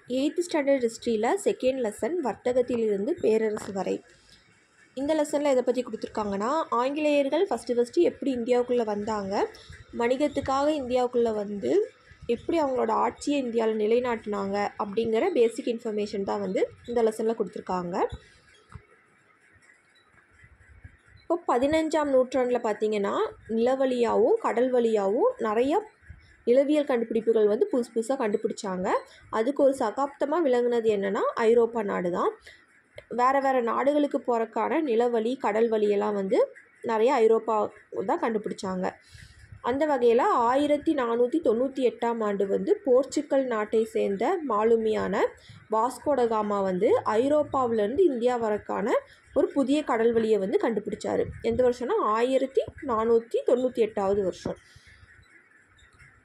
8th standard ஹிஸ்ட்ரியில் second lesson வர்த்தகத்திலிருந்து பேரரசு வரை. இந்த லெசனில் எதை பற்றி கொடுத்துருக்காங்கன்னா, ஆங்கிலேயர்கள் ஃபஸ்ட்டு எப்படி இந்தியாவுக்குள்ளே வந்தாங்க, வணிகத்துக்காக இந்தியாவுக்குள்ளே வந்து எப்படி அவங்களோட ஆட்சியை இந்தியாவில் நிலைநாட்டினாங்க அப்படிங்கிற பேசிக் இன்ஃபர்மேஷன் தான் வந்து இந்த லெசனில் கொடுத்துருக்காங்க. இப்போ 15ஆம் நூற்றாண்டில் பார்த்திங்கன்னா நிலவழியாகவும் கடல் வழியாகவும் நிறையா நிலவியல் கண்டுபிடிப்புகள் வந்து புதுசு புதுசாக கண்டுபிடிச்சாங்க. அதுக்கு ஒரு சகாப்தமாக விளங்குனது என்னென்னா ஐரோப்பா நாடு தான். வேறு நாடுகளுக்கு போகிறக்கான நிலவழி கடல் வழியெல்லாம் வந்து நிறைய ஐரோப்பா தான் கண்டுபிடிச்சாங்க. அந்த வகையில் 1498ஆம் ஆண்டு வந்து போர்ச்சுக்கல் நாட்டை சேர்ந்த மாலுமியான வாஸ்கோடகாமா வந்து ஐரோப்பாவிலேருந்து இந்தியா வரக்கான ஒரு புதிய கடல் வழியை வந்து கண்டுபிடிச்சார். எந்த வருஷம்னா 1498வது வருஷம்.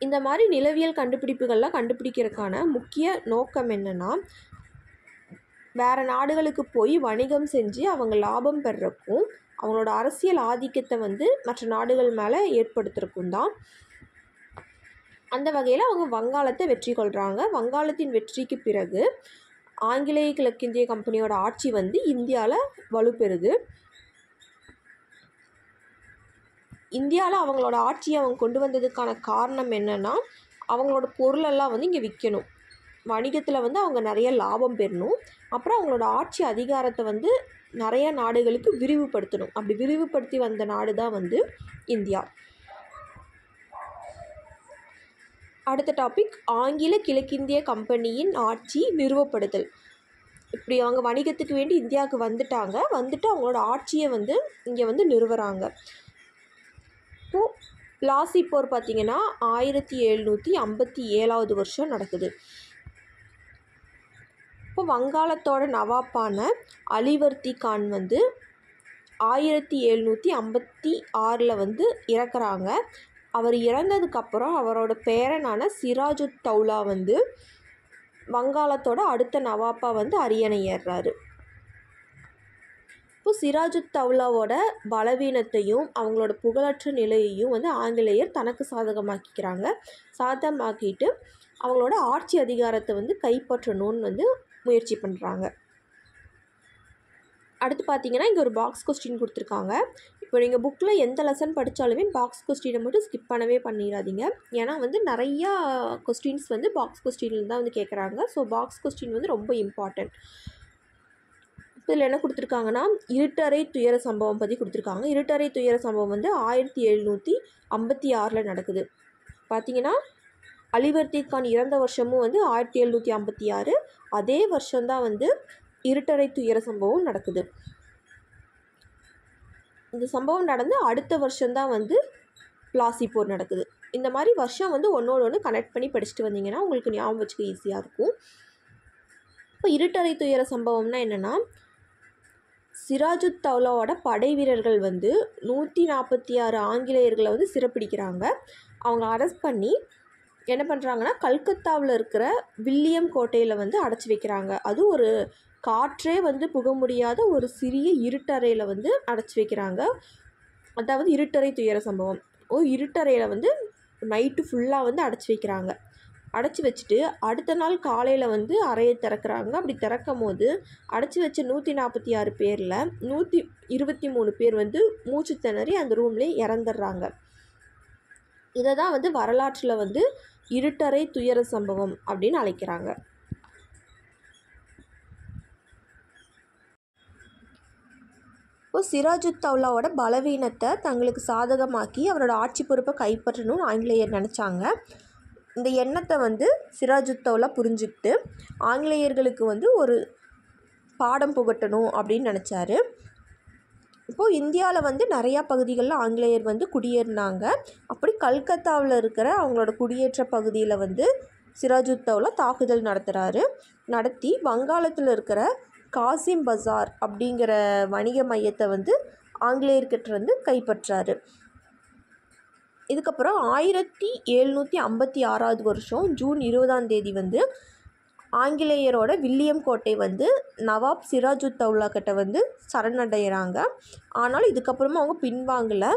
இந்த மாதிரி நிலவியல் கண்டுபிடிப்புகள்லாம் கண்டுபிடிக்கிறதுக்கான முக்கிய நோக்கம் என்னென்னா, வேறு நாடுகளுக்கு போய் வணிகம் செஞ்சு அவங்க லாபம் பெறக்கும், அவங்களோட அரசியல் ஆதிக்கத்தை வந்து மற்ற நாடுகள் மேலே ஏற்படுத்துறக்கும் தான். அந்த வகையில் அவங்க வங்காளத்தை வெற்றி கொள்கிறாங்க. வங்காளத்தின் வெற்றிக்கு பிறகு ஆங்கிலேய கிழக்கிந்திய கம்பெனியோட ஆட்சி வந்து இந்தியாவில் வலுப்பெறுது. இந்தியாவில் அவங்களோட ஆட்சியை அவங்க கொண்டு வந்ததுக்கான காரணம் என்னென்னா, அவங்களோட பொருளெல்லாம் வந்து இங்கே விற்கணும், வணிகத்தில் வந்து அவங்க நிறைய லாபம் பெறணும், அப்புறம் அவங்களோட ஆட்சி அதிகாரத்தை வந்து நிறைய நாடுகளுக்கு விரிவுபடுத்தணும். அப்படி விரிவுபடுத்தி வந்த நாடு தான் வந்து இந்தியா. அடுத்த டாபிக் ஆங்கில கிழக்கிந்திய கம்பெனியின் ஆட்சி நிறுவப்படுதல். இப்படி அவங்க வணிகத்துக்கு வேண்டி இந்தியாவுக்கு வந்துட்டு அவங்களோட ஆட்சியை வந்து இங்கே வந்து நிறுவுறாங்க. இப்போது பிளாசி போர் பார்த்திங்கன்னா 1757வது வருஷம் நடக்குது. இப்போ வங்காளத்தோட நவாப்பான அலிவர்தி கான் வந்து 1756 வந்து இறக்குறாங்க. அவர் இறந்ததுக்கப்புறம் அவரோட பேரனான சிராஜுத் தௌலா வந்து வங்காளத்தோட அடுத்த நவாப்பா வந்து அரியணை ஏறுறாரு. இப்போ சிராஜுத் தௌலாவோட பலவீனத்தையும் அவங்களோட புகழற்ற நிலையையும் வந்து ஆங்கிலேயர் தனக்கு சாதகமாக்கிட்டு அவங்களோட ஆட்சி அதிகாரத்தை வந்து கைப்பற்றணும்னு வந்து முயற்சி பண்ணுறாங்க. அடுத்து பார்த்திங்கன்னா இங்கே ஒரு பாக்ஸ் கொஸ்டின் கொடுத்துருக்காங்க. இப்போ நீங்கள் புக்கில் எந்த லெசன் படித்தாலுமே பாக்ஸ் கொஸ்டினை மட்டும் ஸ்கிப் பண்ணவே பண்ணிடாதீங்க. ஏன்னா வந்து நிறையா கொஸ்டின்ஸ் வந்து பாக்ஸ் கொஸ்டினில் தான் வந்து கேட்குறாங்க. ஸோ பாக்ஸ் கொஸ்டின் வந்து ரொம்ப இம்பார்ட்டன்ட். இதில் என்ன கொடுத்துருக்காங்கன்னா, இருட்டறை துயர சம்பவம் பற்றி கொடுத்துருக்காங்க. இருட்டறை துயர சம்பவம் வந்து 1756 நடக்குது. பார்த்திங்கன்னா அலிவர்தி கான் இறந்த வருஷமும் வந்து 1756, அதே வருஷம்தான் வந்து இருட்டறை துயர சம்பவம் நடக்குது. இந்த சம்பவம் நடந்து அடுத்த வருஷம்தான் வந்து பிளாசி போர் நடக்குது. இந்த மாதிரி வருஷம் வந்து ஒன்று கனெக்ட் பண்ணி படிச்சுட்டு வந்தீங்கன்னா உங்களுக்கு ஞாபகம் வச்சுக்க ஈஸியாக இருக்கும். இப்போ இருட்டறை துயர சம்பவம்னா என்னென்னா, சிராஜுத் தௌலாவோட படை வீரர்கள் வந்து 146 ஆங்கிலேயர்களை வந்து சிறைப்பிடிக்கிறாங்க. அவங்க அரெஸ்ட் பண்ணி என்ன பண்ணுறாங்கன்னா, கல்கத்தாவில் இருக்கிற வில்லியம் கோட்டையில் வந்து அடைச்சி வைக்கிறாங்க. அது ஒரு காற்றே வந்து புக முடியாத ஒரு சிறிய இருட்டறையில் வந்து அடைச்சி வைக்கிறாங்க. அதாவது இருட்டறை துயர சம்பவம். இருட்டறையில் வந்து நைட்டு ஃபுல்லாக வந்து அடைச்சி வைக்கிறாங்க. அடைச்சி வச்சுட்டு அடுத்த நாள் காலையில் வந்து அறையை திறக்கிறாங்க. அப்படி திறக்கும் போது அடைச்சி வச்ச 146 பேரில் 123 பேர் வந்து மூச்சு திணறி அந்த ரூம்லேயே இறந்துடுறாங்க. இதை தான் வந்து வரலாற்றில் வந்து இருட்டறை துயர சம்பவம் அப்படின்னு அழைக்கிறாங்க. இப்போ சிராஜுத் தௌலாவோட பலவீனத்தை தங்களுக்கு சாதகமாக்கி அவரோட ஆட்சி பொறுப்பை கைப்பற்றணும்னு ஆங்கிலேயர் நினச்சாங்க. இந்த எண்ணத்தை வந்து சிராஜுத் தௌலா புரிஞ்சுக்கிட்டு ஆங்கிலேயர்களுக்கு வந்து ஒரு பாடம் புகட்டணும் அப்படின்னு நினச்சாரு. இப்போது இந்தியாவில் வந்து நிறையா பகுதிகளில் ஆங்கிலேயர் வந்து குடியேறினாங்க. அப்படி கல்கத்தாவில் இருக்கிற அவங்களோட குடியேற்ற பகுதியில் வந்து சிராஜுத் தௌலா தாக்குதல் நடத்தி வங்காளத்தில் இருக்கிற காசிம் பஜார் அப்படிங்கிற வணிக மையத்தை வந்து ஆங்கிலேயர்கிட்ட வந்து கைப்பற்றாரு. இதுக்கப்புறம் 1756வது வருஷம் ஜூன் 20ஆம் தேதி வந்து ஆங்கிலேயரோட வில்லியம் கோட்டை வந்து நவாப் சிராஜுத் தௌலா கிட்ட வந்து சரணடைகிறாங்க. ஆனால் இதுக்கப்புறமா அவங்க பின்வாங்கலை.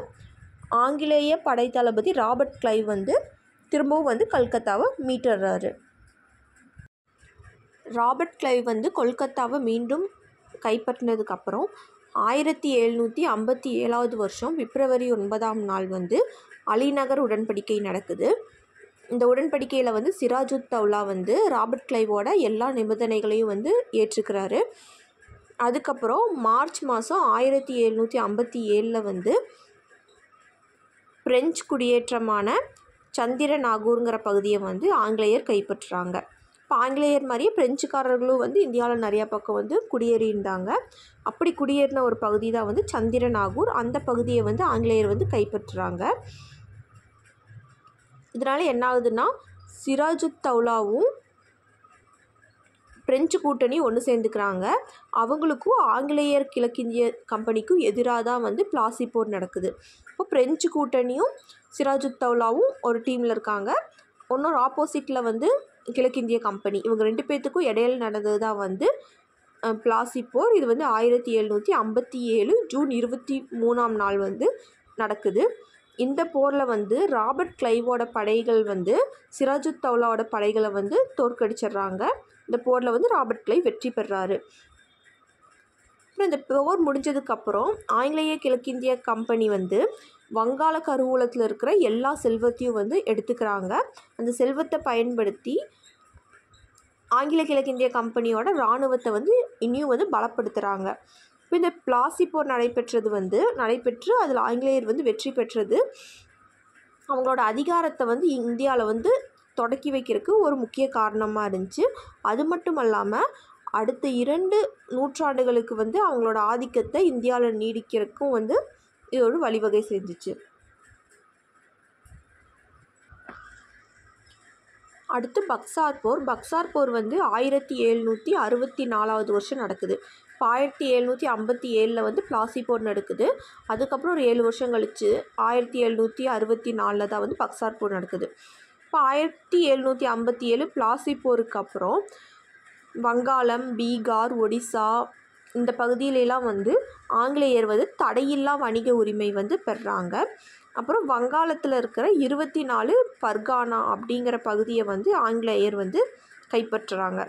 ஆங்கிலேய படை தளபதி ராபர்ட் கிளைவ் வந்து திரும்பவும் வந்து கல்கத்தாவை மீட்டுறாரு. ராபர்ட் கிளைவ் வந்து கொல்கத்தாவை மீண்டும் கைப்பற்றினதுக்கப்புறம் 1757 வருஷம் பிப்ரவரி 9ஆம் நாள் வந்து அலிநகர் உடன்படிக்கை நடக்குது. இந்த உடன்படிக்கையில் வந்து சிராஜுத் தௌலா வந்து ராபர்ட் கிளைவோட எல்லா நிபந்தனைகளையும் வந்து ஏற்றுக்கிறாரு. அதுக்கப்புறம் மார்ச் மாதம் 1757 வந்து பிரெஞ்சு குடியேற்றமான சந்திரநாகூருங்கிற பகுதியை வந்து ஆங்கிலேயர் கைப்பற்றுறாங்க. இப்போ ஆங்கிலேயர் மாதிரியே பிரெஞ்சுக்காரர்களும் வந்து இந்தியாவில் நிறையா பக்கம் வந்து குடியேறியிருந்தாங்க. அப்படி குடியேறின ஒரு பகுதி தான் வந்து சந்திரநாகூர். அந்த பகுதியை வந்து ஆங்கிலேயர் வந்து கைப்பற்றுறாங்க. இதனால் என்ன ஆகுதுன்னா, சிராஜுத் தௌலாவும் பிரெஞ்சு கூட்டணி ஒன்று சேர்ந்துக்கிறாங்க. அவங்களுக்கும் ஆங்கிலேயர் கிழக்கிந்திய கம்பெனிக்கும் எதிராக தான் வந்து பிளாசி போர் நடக்குது. இப்போ பிரெஞ்சு கூட்டணியும் சிராஜுத் தௌலாவும் ஒரு டீமில் இருக்காங்க. இன்னொரு ஆப்போசிட்டில் வந்து கிழக்கிந்திய கம்பெனி. இவங்க 2 பேர்த்துக்கும் இடையில நடந்தது தான் வந்து பிளாசி போர். இது வந்து 1757 ஜூன் 23ஆம் நாள் வந்து நடக்குது. இந்த போரில் வந்து ராபர்ட் கிளைவோட படைகள் வந்து சிராஜுத் தௌலாவோட படைகளை வந்து தோற்கடிச்சிடுறாங்க. இந்த போரில் வந்து ராபர்ட் கிளைவ் வெற்றி பெறாரு. அப்புறம் இந்த போர் முடிஞ்சதுக்கப்புறம் ஆங்கிலேய கிழக்கிந்திய கம்பெனி வந்து வங்காள கருவூலத்தில் இருக்கிற எல்லா செல்வத்தையும் வந்து எடுத்துக்கிறாங்க. அந்த செல்வத்தை பயன்படுத்தி ஆங்கில கிழக்கிந்திய கம்பெனியோட இராணுவத்தை வந்து இன்னும் வந்து பலப்படுத்துகிறாங்க. இப்போ இந்த பிளாசி போர் நடைபெற்று அதில் ஆங்கிலேயர் வந்து வெற்றி பெற்றது அவங்களோட அதிகாரத்தை வந்து இந்தியாவில் வந்து தொடக்கி வைக்கிறதுக்கு ஒரு முக்கிய காரணமாக இருந்துச்சு. அது மட்டும் இல்லாமல் அடுத்த 2 நூற்றாண்டுகளுக்கு வந்து அவங்களோட ஆதிக்கத்தை இந்தியாவில் நீடிக்கிறதுக்கும் வந்து இது ஒரு வழிவகை செஞ்சிச்சு. அடுத்து பக்சார் போர் வந்து 1764 வருஷம் நடக்குது. இப்போ 1757 வந்து பிளாசி போர் நடக்குது. அதுக்கப்புறம் ஒரு 7 வருஷம் கழித்து 1764 தான் வந்து பக்சார் போர் நடக்குது. இப்போ 1757 பிளாசி போருக்கு அப்புறம் வங்காளம், பீகார், ஒடிசா இந்த பகுதியிலலாம் வந்து ஆங்கிலேயர் வந்து தடையில்லா வணிக உரிமை வந்து பெறுறாங்க. அப்புறம் வங்காளத்தில் இருக்கிற 24 பர்கானா அப்படிங்கிற பகுதியை வந்து ஆங்கிலேயர் வந்து கைப்பற்றுறாங்க.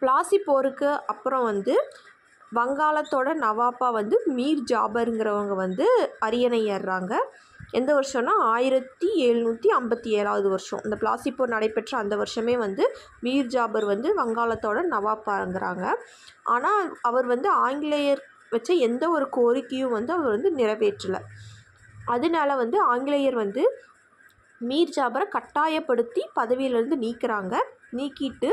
பிளாசி போருக்கு அப்புறம் வந்து வங்காளத்தோட நவாப்பா வந்து மீர் ஜாபருங்கிறவங்க வந்து அரியணை ஏறுறாங்க. எந்த வருஷம்னா 1757 வருஷம். இந்த பிளாசி போர் நடைபெற்ற அந்த வருஷமே வந்து மீர் ஜாபர் வந்து வங்காளத்தோட நவாப்பாங்கிறாங்க. ஆனால் அவர் வந்து ஆங்கிலேயர் வச்ச எந்த ஒரு கோரிக்கையும் வந்து அவர் வந்து நிறைவேற்றலை. அதனால வந்து ஆங்கிலேயர் வந்து மீர் ஜாபரை கட்டாயப்படுத்தி பதவியிலேருந்து நீக்கிட்டு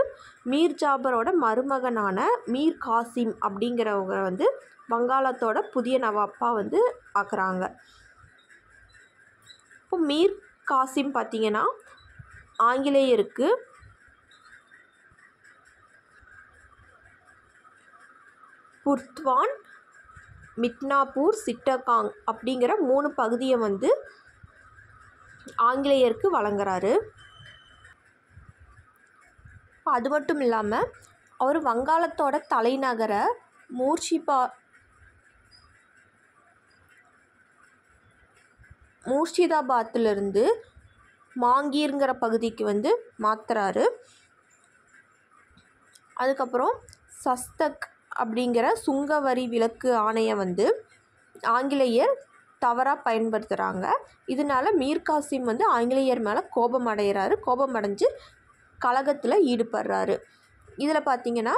மீர் ஜாபரோட மருமகனான மீர் காசிம் அப்படிங்கிறவங்க வந்து வங்காளத்தோட புதிய நவாப்பா வந்து ஆக்குறாங்க. இப்போ மீர் காசிம் பார்த்திங்கன்னா ஆங்கிலேயருக்கு புர்த்வான், மிட்னாப்பூர், சிட்டகாங் அப்படிங்கிற 3 பகுதியை வந்து ஆங்கிலேயருக்கு வழங்குறாரு. அது மட்டும் இல்லாமல் அவர் வங்காளத்தோட தலைநகரை மூர்ஷிதாபாத்திலிருந்து மாங்கீர்ங்கிற பகுதிக்கு வந்து மாற்றுறாரு. அதுக்கப்புறம் சஸ்தக் அப்படிங்கிற சுங்கவரி விலக்கு ஆணையை வந்து ஆங்கிலேயர் தவறாக பயன்படுத்துகிறாங்க. இதனால் மீர் காசிம் வந்து ஆங்கிலேயர் மேலே கோபம் அடைஞ்சு கலகத்தில் ஈடுபடுறாரு. இதில் பார்த்திங்கன்னா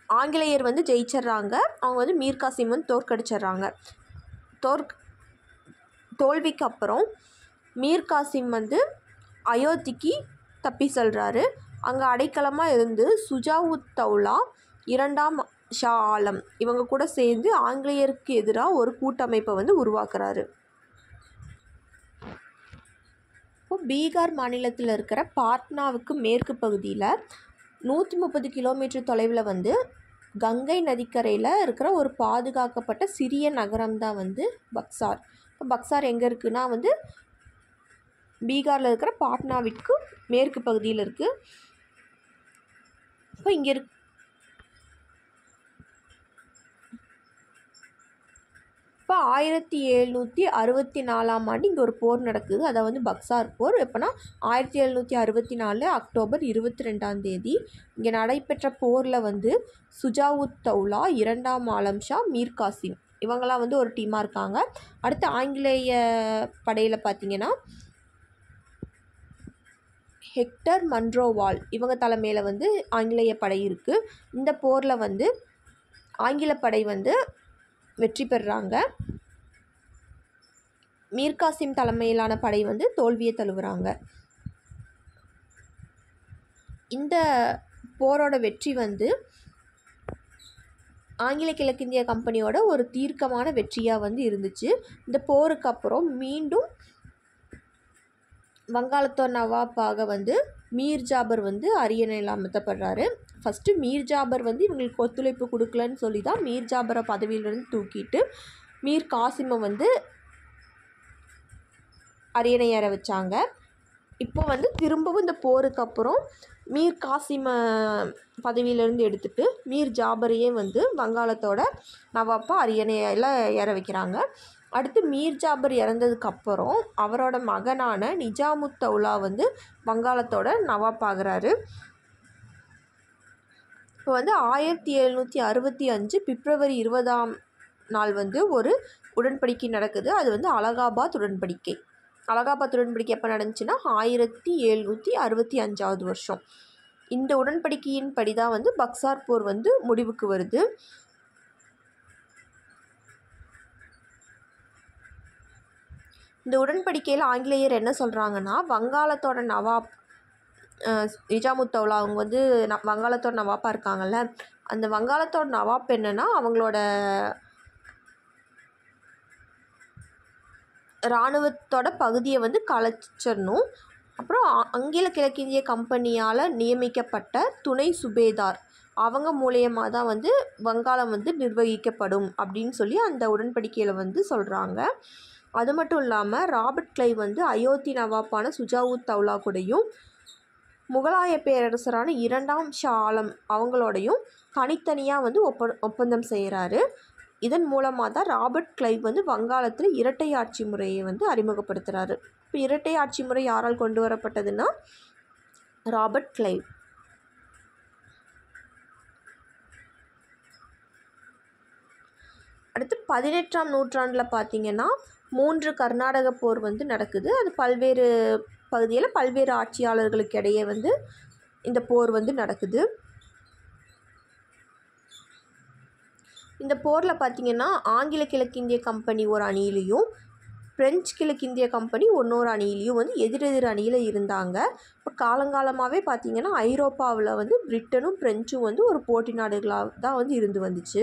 ஆங்கிலேயர் வந்து ஜெயிச்சிட்றாங்க. அவங்க வந்து மீர் காசிம் வந்து தோற்கடிச்சிட்றாங்க. தோல்விக்கு அப்புறம் மீர் காசிம் வந்து அயோத்திக்கு தப்பி செல்கிறாரு. அங்கே அடைக்கலமாக இருந்து சுஜாவுத் தௌலா, 2ஆம் ஷா ஆலம் இவங்க கூட சேர்ந்து ஆங்கிலேயருக்கு எதிராக ஒரு கூட்டமைப்பை வந்து உருவாக்குறாரு. இப்போது பீகார் மாநிலத்தில் இருக்கிற பாட்னாவுக்கு மேற்கு பகுதியில் 130 கிலோமீட்டர் தொலைவில் வந்து கங்கை நதிக்கரையில் இருக்கிற ஒரு பாதுகாக்கப்பட்ட சிறிய நகரம் தான் வந்து பக்சார். இப்போ பக்சார் எங்கே இருக்குன்னா வந்து பீகாரில் இருக்கிற பாட்னாவிற்கு மேற்கு பகுதியில் இருக்குது. இப்போ இப்போ 1764ஆம் ஆண்டு இங்கே ஒரு போர் நடக்குது. அதை வந்து பக்சார் போர். எப்போனா 1764 அக்டோபர் 22ஆம் தேதி இங்கே நடைபெற்ற போரில் வந்து சுஜாவுத் தௌலா, 2ஆம் ஆலம் ஷா, மீர் காசிம் இவங்களாம் வந்து ஒரு டீமாக இருக்காங்க. அடுத்து ஆங்கிலேய படையில் பார்த்திங்கன்னா ஹெக்டர் மன்ரோவால் இவங்க தலைமையில் வந்து ஆங்கிலேய படை இருக்குது. இந்த போரில் வந்து ஆங்கில படை வந்து வெற்றி பெறுறாங்க. மீர் காசிம் தலைமையிலான படை வந்து தோல்வியை தழுவுறாங்க. இந்த போரோட வெற்றி வந்து ஆங்கில கிழக்கிந்திய கம்பெனியோட ஒரு தீர்க்கமான வெற்றியாக வந்து இருந்துச்சு. இந்த போருக்கு அப்புறம் மீண்டும் வங்காளத்தோர் நவாப்பாக வந்து மீர் ஜாபர் வந்து அரியணையில் அமர்த்தப்படுறாரு. ஃபஸ்ட்டு மீர் ஜாபர் வந்து இவங்களுக்கு ஒத்துழைப்பு கொடுக்கலன்னு சொல்லி தான் மீர் ஜாபரை பதவியிலிருந்து தூக்கிட்டு மீர் காசிமை வந்து அரியணை ஏற வச்சாங்க. இப்போ வந்து திரும்பவும் இந்த போருக்கு அப்புறம் மீர் காசிமை பதவியிலேருந்து எடுத்துகிட்டு மீர் ஜாபரையே வந்து வங்காளத்தோட நவாப்பா அரியணையில் ஏற வைக்கிறாங்க. அடுத்து மீர் ஜாபர் இறந்ததுக்கப்புறம் அவரோட மகனான நிஜாமுத் தௌலா வந்து வங்காளத்தோட நவாப்பாகிறாரு. இப்போ வந்து 1765 பிப்ரவரி 20ஆம் நாள் வந்து ஒரு உடன்படிக்கை நடக்குது. அது வந்து அலகாபாத் உடன்படிக்கை. அலகாபாத் உடன்படிக்கை எப்போ நடந்துச்சுன்னா 1765 வருஷம். இந்த உடன்படிக்கையின் படி தான் வந்து பக்சார் போர் வந்து முடிவுக்கு வருது. இந்த உடன்படிக்கையில் ஆங்கிலேயர் என்ன சொல்கிறாங்கன்னா, வங்காளத்தோட நவாப் நிஜாமுத் தௌலா அவங்க வந்து வங்காளத்தோட நவாப்பாக இருக்காங்கல்ல, அந்த வங்காளத்தோட நவாப் என்னென்னா அவங்களோட இராணுவத்தோட பகுதியை வந்து கலைச்சிடணும். அப்புறம் ஆங்கில கிழக்கிந்திய கம்பெனியால் நியமிக்கப்பட்ட துணை சுபேதார் அவங்க மூலியமாக தான் வந்து வங்காளம் வந்து நிர்வகிக்கப்படும் அப்படின்னு சொல்லி அந்த உடன்படிக்கையில் வந்து சொல்கிறாங்க. அது மட்டும் இல்லாமல் ராபர்ட் கிளைவ் வந்து அயோத்தி நவாப்பான சுஜாவுத் தௌலா கூடயும் முகலாய பேரரசரான 2ஆம் ஷா ஆலம் அவங்களோடையும் தனித்தனியாக வந்து ஒப்பந்தம் செய்கிறாரு. இதன் மூலமாக தான் ராபர்ட் கிளைவ் வந்து வங்காளத்தில் இரட்டை ஆட்சி முறையை வந்து அறிமுகப்படுத்துகிறாரு. இப்போ இரட்டை ஆட்சி முறை யாரால் கொண்டு வரப்பட்டதுன்னா ராபர்ட் கிளைவ். அடுத்து 18ஆம் நூற்றாண்டில் பார்த்திங்கன்னா 3 கர்நாடக போர் வந்து நடக்குது. அது பல்வேறு பகுதியில் பல்வேறு ஆட்சியாளர்களுக்கு இடையே வந்து இந்த போர் வந்து நடக்குது. இந்த போரில் பார்த்திங்கன்னா ஆங்கில கிழக்கிந்திய கம்பெனி ஒரு அணியிலையும் பிரெஞ்சு கிழக்கிந்திய கம்பெனி இன்னொரு அணியிலையும் வந்து எதிரெதிர் அணியில் இருந்தாங்க. இப்போ காலங்காலமாகவே பார்த்திங்கன்னா ஐரோப்பாவில் வந்து பிரிட்டனும் பிரெஞ்சும் வந்து ஒரு போட்டி நாடுகளாக தான் வந்து இருந்து வந்துச்சு.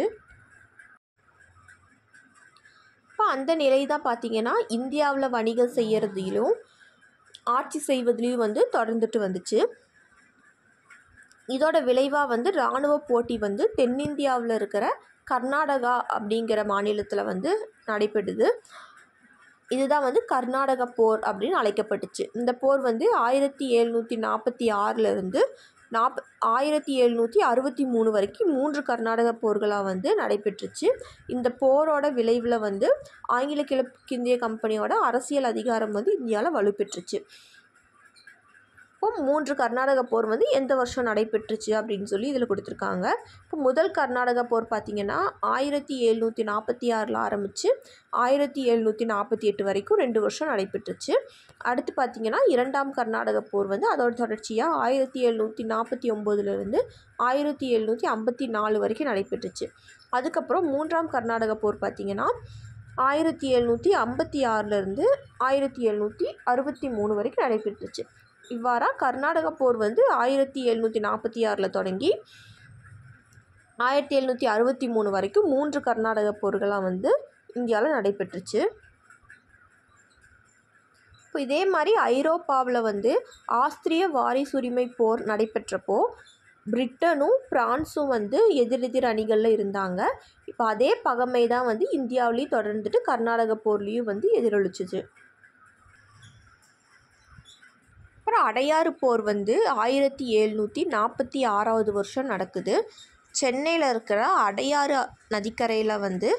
இப்போ அந்த நிலை தான் பார்த்திங்கன்னா இந்தியாவில் வணிகம் செய்கிறதுலையும் ஆட்சி செய்வதிலையும் வந்து தொடர்ந்துட்டு வந்துச்சு. இதோட விளைவாக வந்து இராணுவ போட்டி வந்து தென்னிந்தியாவில் இருக்கிற கர்நாடகா அப்படிங்கிற மாநிலத்தில் வந்து நடைபெறுது. இதுதான் வந்து கர்நாடக போர் அப்படின்னு அழைக்கப்பட்டுச்சு. இந்த போர் வந்து 1746 1763 வரைக்கும் 3 கர்நாடக போர்களாக வந்து நடைபெற்றுச்சு. இந்த போரோட விளைவில் வந்து ஆங்கில கிழக்கிந்திய கம்பெனியோட அரசியல் அதிகாரம் வந்து இந்தியாவில் வலுப்பெற்றுச்சு. இப்போ 3 கர்நாடக போர் வந்து எந்த வருஷம் நடைபெற்றுச்சு அப்படின்னு சொல்லி இதில் கொடுத்துருக்காங்க. இப்போ முதல் கர்நாடக போர் பார்த்திங்கன்னா 1746 ஆரம்பித்து 1748 வரைக்கும் 2 வருஷம் நடைபெற்றுச்சு. அடுத்து பார்த்திங்கன்னா 2ஆம் கர்நாடக போர் வந்து அதோட தொடர்ச்சியாக 1749 1754 வரைக்கும் நடைபெற்றுச்சு. அதுக்கப்புறம் 3ஆம் கர்நாடக போர் பார்த்திங்கன்னா 1756 1763 வரைக்கும் நடைபெற்றுச்சு. இவ்வாறாக கர்நாடக போர் வந்து 1746 தொடங்கி 1763 வரைக்கும் 3 கர்நாடக போர்களாக வந்து இந்தியாவில் நடைபெற்றுச்சு. இப்போ இதே மாதிரி ஐரோப்பாவில் வந்து ஆஸ்திரிய வாரிசுரிமை போர் நடைபெற்றப்போ பிரிட்டனும் பிரான்ஸும் வந்து எதிரெதிர் அணிகளில் இருந்தாங்க. இப்போ அதே பகைமை தான் வந்து இந்தியாவிலையும் தொடர்ந்துட்டு கர்நாடக போர்லேயும் வந்து எதிரொலிச்சிச்சு. அப்புறம் அடையாறு போர் வந்து 1746 வருஷம் நடக்குது. சென்னையில் இருக்கிற அடையாறு நதிக்கரையில் வந்து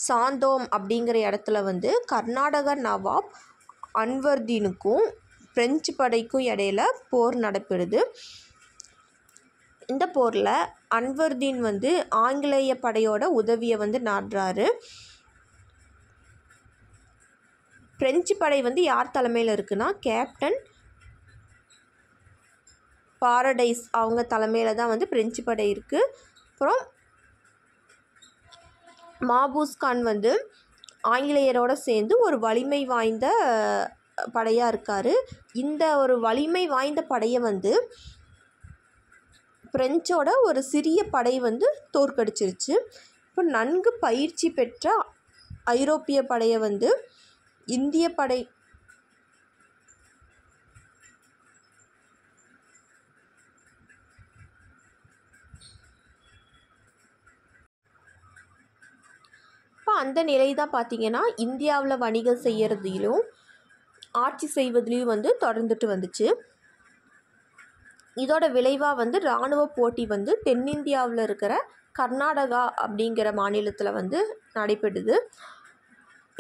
சாந்தோம் அப்படிங்கிற இடத்துல வந்து கர்நாடக நவாப் அன்வர்தீனுக்கும் பிரெஞ்சு படைக்கும் இடையில போர் நடைபெறுது. இந்த போரில் அன்வர்தீன் வந்து ஆங்கிலேய படையோட உதவியை வந்து நாடுறாரு. பிரெஞ்சு படை வந்து யார் தலைமையில் இருக்குன்னா கேப்டன் பாரடைஸ் அவங்க தலைமையில் தான் வந்து பிரெஞ்சு படை இருக்குது. அப்புறம் மாபூஸ் கான் வந்து ஆங்கிலேயரோடு சேர்ந்து ஒரு வலிமை வாய்ந்த படையாக இருக்கார். இந்த ஒரு வலிமை வாய்ந்த படையை வந்து பிரெஞ்சோட ஒரு சிறிய படை வந்து தோற்கடிச்சிருச்சு. இப்போ நன்கு பயிற்சி பெற்ற ஐரோப்பிய படையை வந்து இந்திய படை இப்போ அந்த நிலை தான் பார்த்திங்கன்னா இந்தியாவில் வணிகம் செய்கிறதிலும் ஆட்சி செய்வதிலையும் வந்து தொடர்ந்துட்டு வந்துச்சு. இதோட விளைவாக வந்து இராணுவ போட்டி வந்து தென்னிந்தியாவில் இருக்கிற கர்நாடகா அப்படிங்கிற மாநிலத்தில் வந்து நடைபெறுது.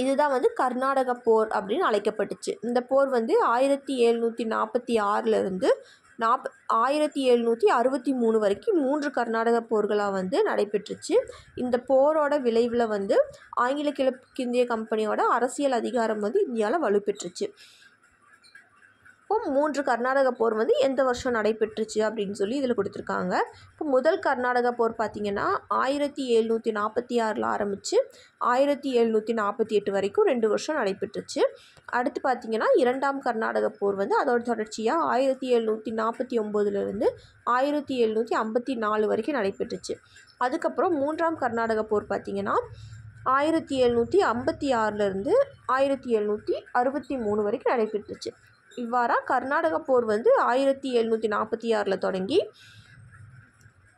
இதுதான் வந்து கர்நாடக போர் அப்படின்னு அழைக்கப்பட்டுச்சு. இந்த போர் வந்து 1746 1763 வரைக்கும் 3 கர்நாடக போர்களாக வந்து நடைபெற்றுச்சு. இந்த போரோட விளைவில் வந்து ஆங்கில கிழக்கிந்திய கம்பெனியோட அரசியல் அதிகாரம் வந்து இந்தியாவில் வலுப்பெற்றுச்சு. இப்போ 3 கர்நாடக போர் வந்து எந்த வருஷம் நடைபெற்றுச்சு அப்படின்னு சொல்லி இதில் கொடுத்துருக்காங்க. இப்போ முதல் கர்நாடக போர் பார்த்திங்கன்னா 1746 ஆரம்பித்து 1748 வரைக்கும் 2 வருஷம் நடைபெற்றுச்சு. அடுத்து பார்த்திங்கன்னா இரண்டாம் கர்நாடக போர் வந்து அதோட தொடர்ச்சியாக 1749 1754 வரைக்கும் நடைபெற்றுச்சு. அதுக்கப்புறம் மூன்றாம் கர்நாடக போர் பார்த்திங்கன்னா 1756 1763 வரைக்கும் நடைபெற்றுச்சு. இவ்வாறாக கர்நாடக போர் வந்து 1746 தொடங்கி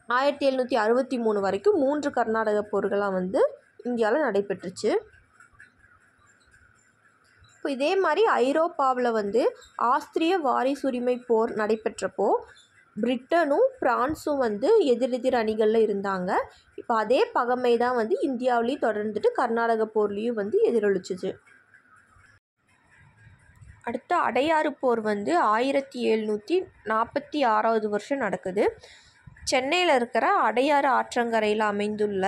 1763 வரைக்கும் 3 கர்நாடக போர்களாக வந்து இந்தியாவில் நடைபெற்றுச்சு. இப்போ இதே மாதிரி ஐரோப்பாவில் வந்து ஆஸ்திரிய வாரிசுரிமை போர் நடைபெற்றப்போ பிரிட்டனும் பிரான்ஸும் வந்து எதிரெதிர் அணிகளில் இருந்தாங்க. இப்போ அதே பகைமை தான் வந்து இந்தியாவிலையும் தொடர்ந்துட்டு கர்நாடக போர்லேயும் வந்து எதிரொலிச்சிச்சு. அடுத்து அடையாறு போர் வந்து 1746 வருஷம் நடக்குது. சென்னையில் இருக்கிற அடையாறு ஆற்றங்கரையில் அமைந்துள்ள